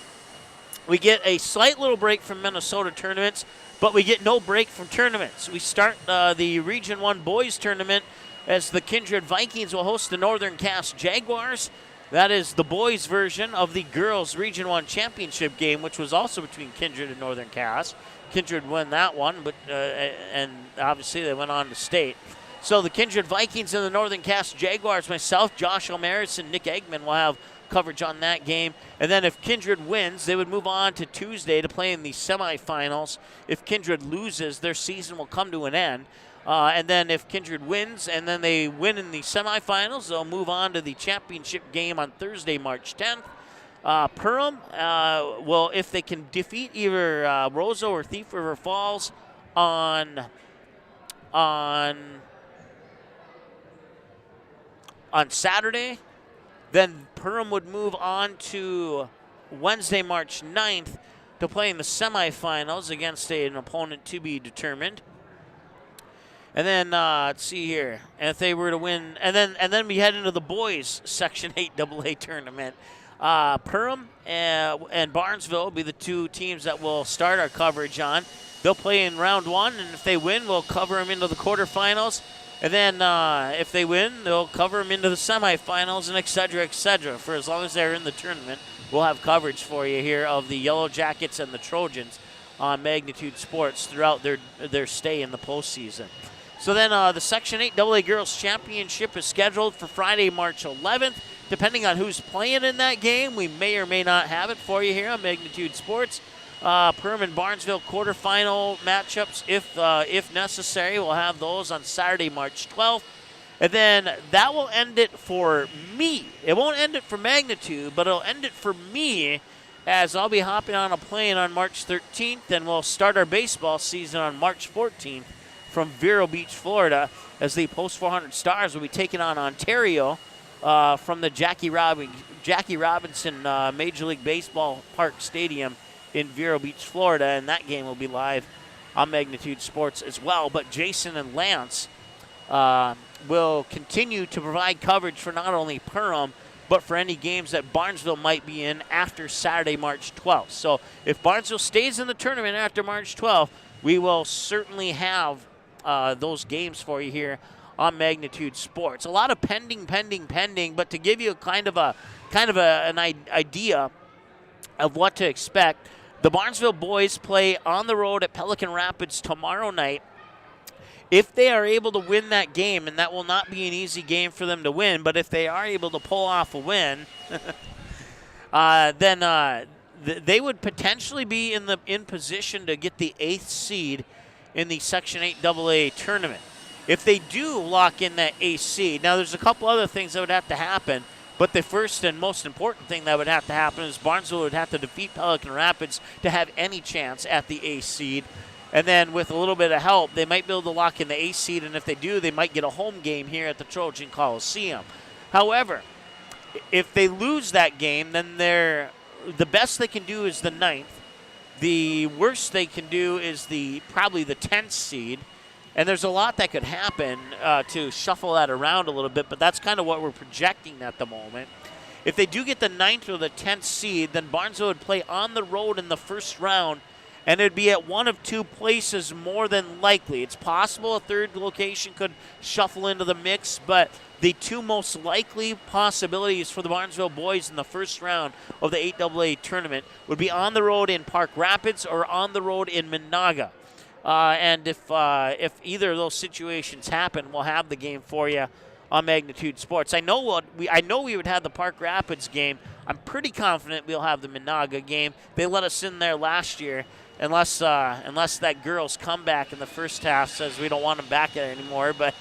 We get a slight little break from Minnesota tournaments, but we get no break from tournaments. We start the Region 1 Boys Tournament as the Kindred Vikings will host the Northern Cass Jaguars. That is the boys' version of the girls' Region 1 Championship game, which was also between Kindred and Northern Cass. Kindred won that one, but and obviously they went on to state. So the Kindred Vikings and the Northern Cass Jaguars, myself, Josh Omaris, and Nick Eggman will have coverage on that game. And then if Kindred wins, they would move on to Tuesday to play in the semifinals. If Kindred loses, their season will come to an end. And then if Kindred wins and then they win in the semifinals, they'll move on to the championship game on Thursday, March 10th. Perham will, if they can defeat either Roseau or Thief River Falls on Saturday, then Perham would move on to Wednesday, March 9th to play in the semifinals against an opponent to be determined. And then let's see here. And if they were to win, and then we head into the boys Section 8 AA tournament. Perham and Barnesville will be the two teams that we'll start our coverage on. They'll play in round one, and if they win, we'll cover them into the quarterfinals. And then if they win, they'll cover them into the semifinals and et cetera, for as long as they're in the tournament. We'll have coverage for you here of the Yellow Jackets and the Trojans on Magnitude Sports throughout their stay in the postseason. So then the Section 8 AA Girls Championship is scheduled for Friday, March 11th. Depending on who's playing in that game, we may or may not have it for you here on Magnitude Sports. Perham and Barnesville quarterfinal matchups, if necessary. We'll have those on Saturday, March 12th. And then that will end it for me. It won't end it for Magnitude, but it'll end it for me as I'll be hopping on a plane on March 13th, and we'll start our baseball season on March 14th from Vero Beach, Florida, as the Post 400 Stars will be taking on Ontario from the Jackie Robinson Major League Baseball Park Stadium in Vero Beach, Florida, and that game will be live on Magnitude Sports as well. But Jason and Lance will continue to provide coverage for not only Perham, but for any games that Barnesville might be in after Saturday, March 12th. So if Barnesville stays in the tournament after March 12th, we will certainly have those games for you here on Magnitude Sports. A lot of pending, but to give you an idea of what to expect, the Barnesville boys play on the road at Pelican Rapids tomorrow night. If they are able to win that game, and that will not be an easy game for them to win, but if they are able to pull off a win, then they would potentially be in position to get the 8th seed in the Section 8 AA tournament. If they do lock in that 8th seed, now there's a couple other things that would have to happen, but the first and most important thing that would have to happen is Barnesville would have to defeat Pelican Rapids to have any chance at the 8th seed. And then with a little bit of help, they might be able to lock in the 8th seed, and if they do, they might get a home game here at the Trojan Coliseum. However, if they lose that game, then the best they can do is the 9th. The worst they can do is probably the 10th seed. And there's a lot that could happen to shuffle that around a little bit, but that's kind of what we're projecting at the moment. If they do get the 9th or the 10th seed, then Barnesville would play on the road in the first round, and it'd be at one of two places more than likely. It's possible a third location could shuffle into the mix, but the two most likely possibilities for the Barnesville boys in the first round of the 8AA tournament would be on the road in Park Rapids or on the road in Monaga. And if either of those situations happen, we'll have the game for you on Magnitude Sports. I know we would have the Park Rapids game. I'm pretty confident we'll have the Monaga game. They let us in there last year, unless that girl's comeback in the first half says we don't want them back there anymore. But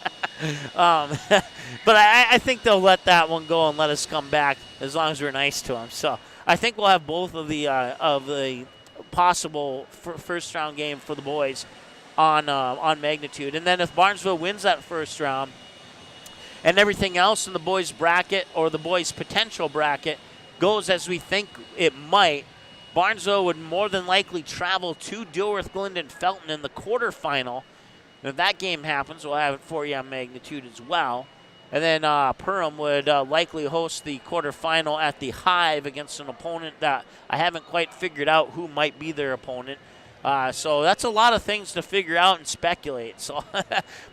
but I think they'll let that one go and let us come back as long as we're nice to them. So I think we'll have both of the possible first round game for the boys on Magnitude. And then if Barnesville wins that first round and everything else in the boys bracket or the boys potential bracket goes as we think it might, Barnesville would more than likely travel to Dilworth, Glendon, Felton in the quarterfinal. And if that game happens, we'll have it for you on Magnitude as well. And then Perham would likely host the quarterfinal at the Hive against an opponent that I haven't quite figured out who might be their opponent. So that's a lot of things to figure out and speculate. So,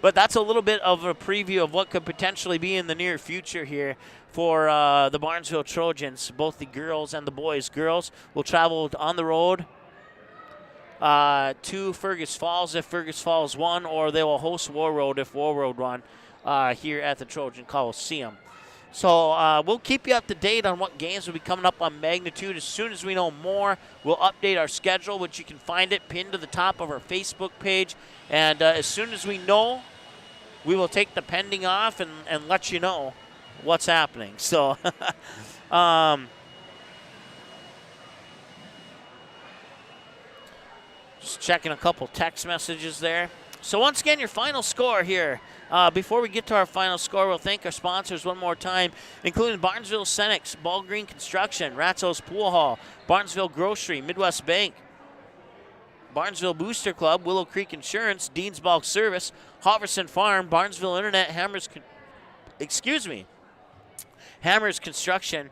but that's a little bit of a preview of what could potentially be in the near future here for the Barnesville Trojans, both the girls and the boys. Girls will travel on the road to Fergus Falls if Fergus Falls won, or they will host Warroad if Warroad won. Here at the Trojan Coliseum. So we'll keep you up to date on what games will be coming up on Magnitude. As soon as we know more, we'll update our schedule, which you can find it pinned to the top of our Facebook page. And as soon as we know, we will take the pending off and let you know what's happening. So just checking a couple text messages there. So once again, your final score here. Before we get to our final score, we'll thank our sponsors one more time, including Barnesville Senex, Ball Green Construction, Ratzo's Pool Hall, Barnesville Grocery, Midwest Bank, Barnesville Booster Club, Willow Creek Insurance, Dean's Bulk Service, Hoverson Farm, Barnesville Internet, Hammers Construction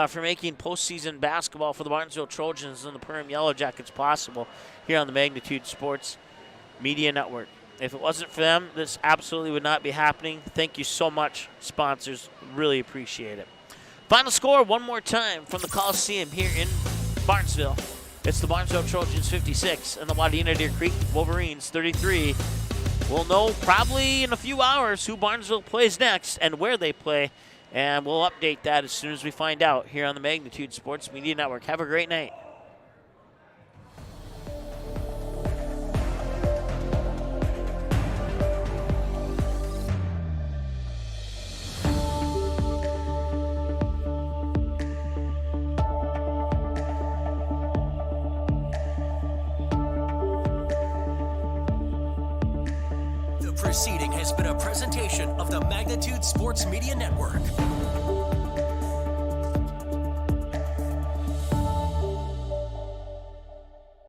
for making postseason basketball for the Barnesville Trojans and the Perham Yellow Jackets possible here on the Magnitude Sports Media Network. If it wasn't for them, this absolutely would not be happening. Thank you so much, sponsors. Really appreciate it. Final score one more time from the Coliseum here in Barnesville. It's the Barnesville Trojans 56 and the Wadena Deer Creek Wolverines 33. We'll know probably in a few hours who Barnesville plays next and where they play, and we'll update that as soon as we find out here on the Magnitude Sports Media Network. Have a great night. Proceeding has been a presentation of the Magnitude Sports Media Network.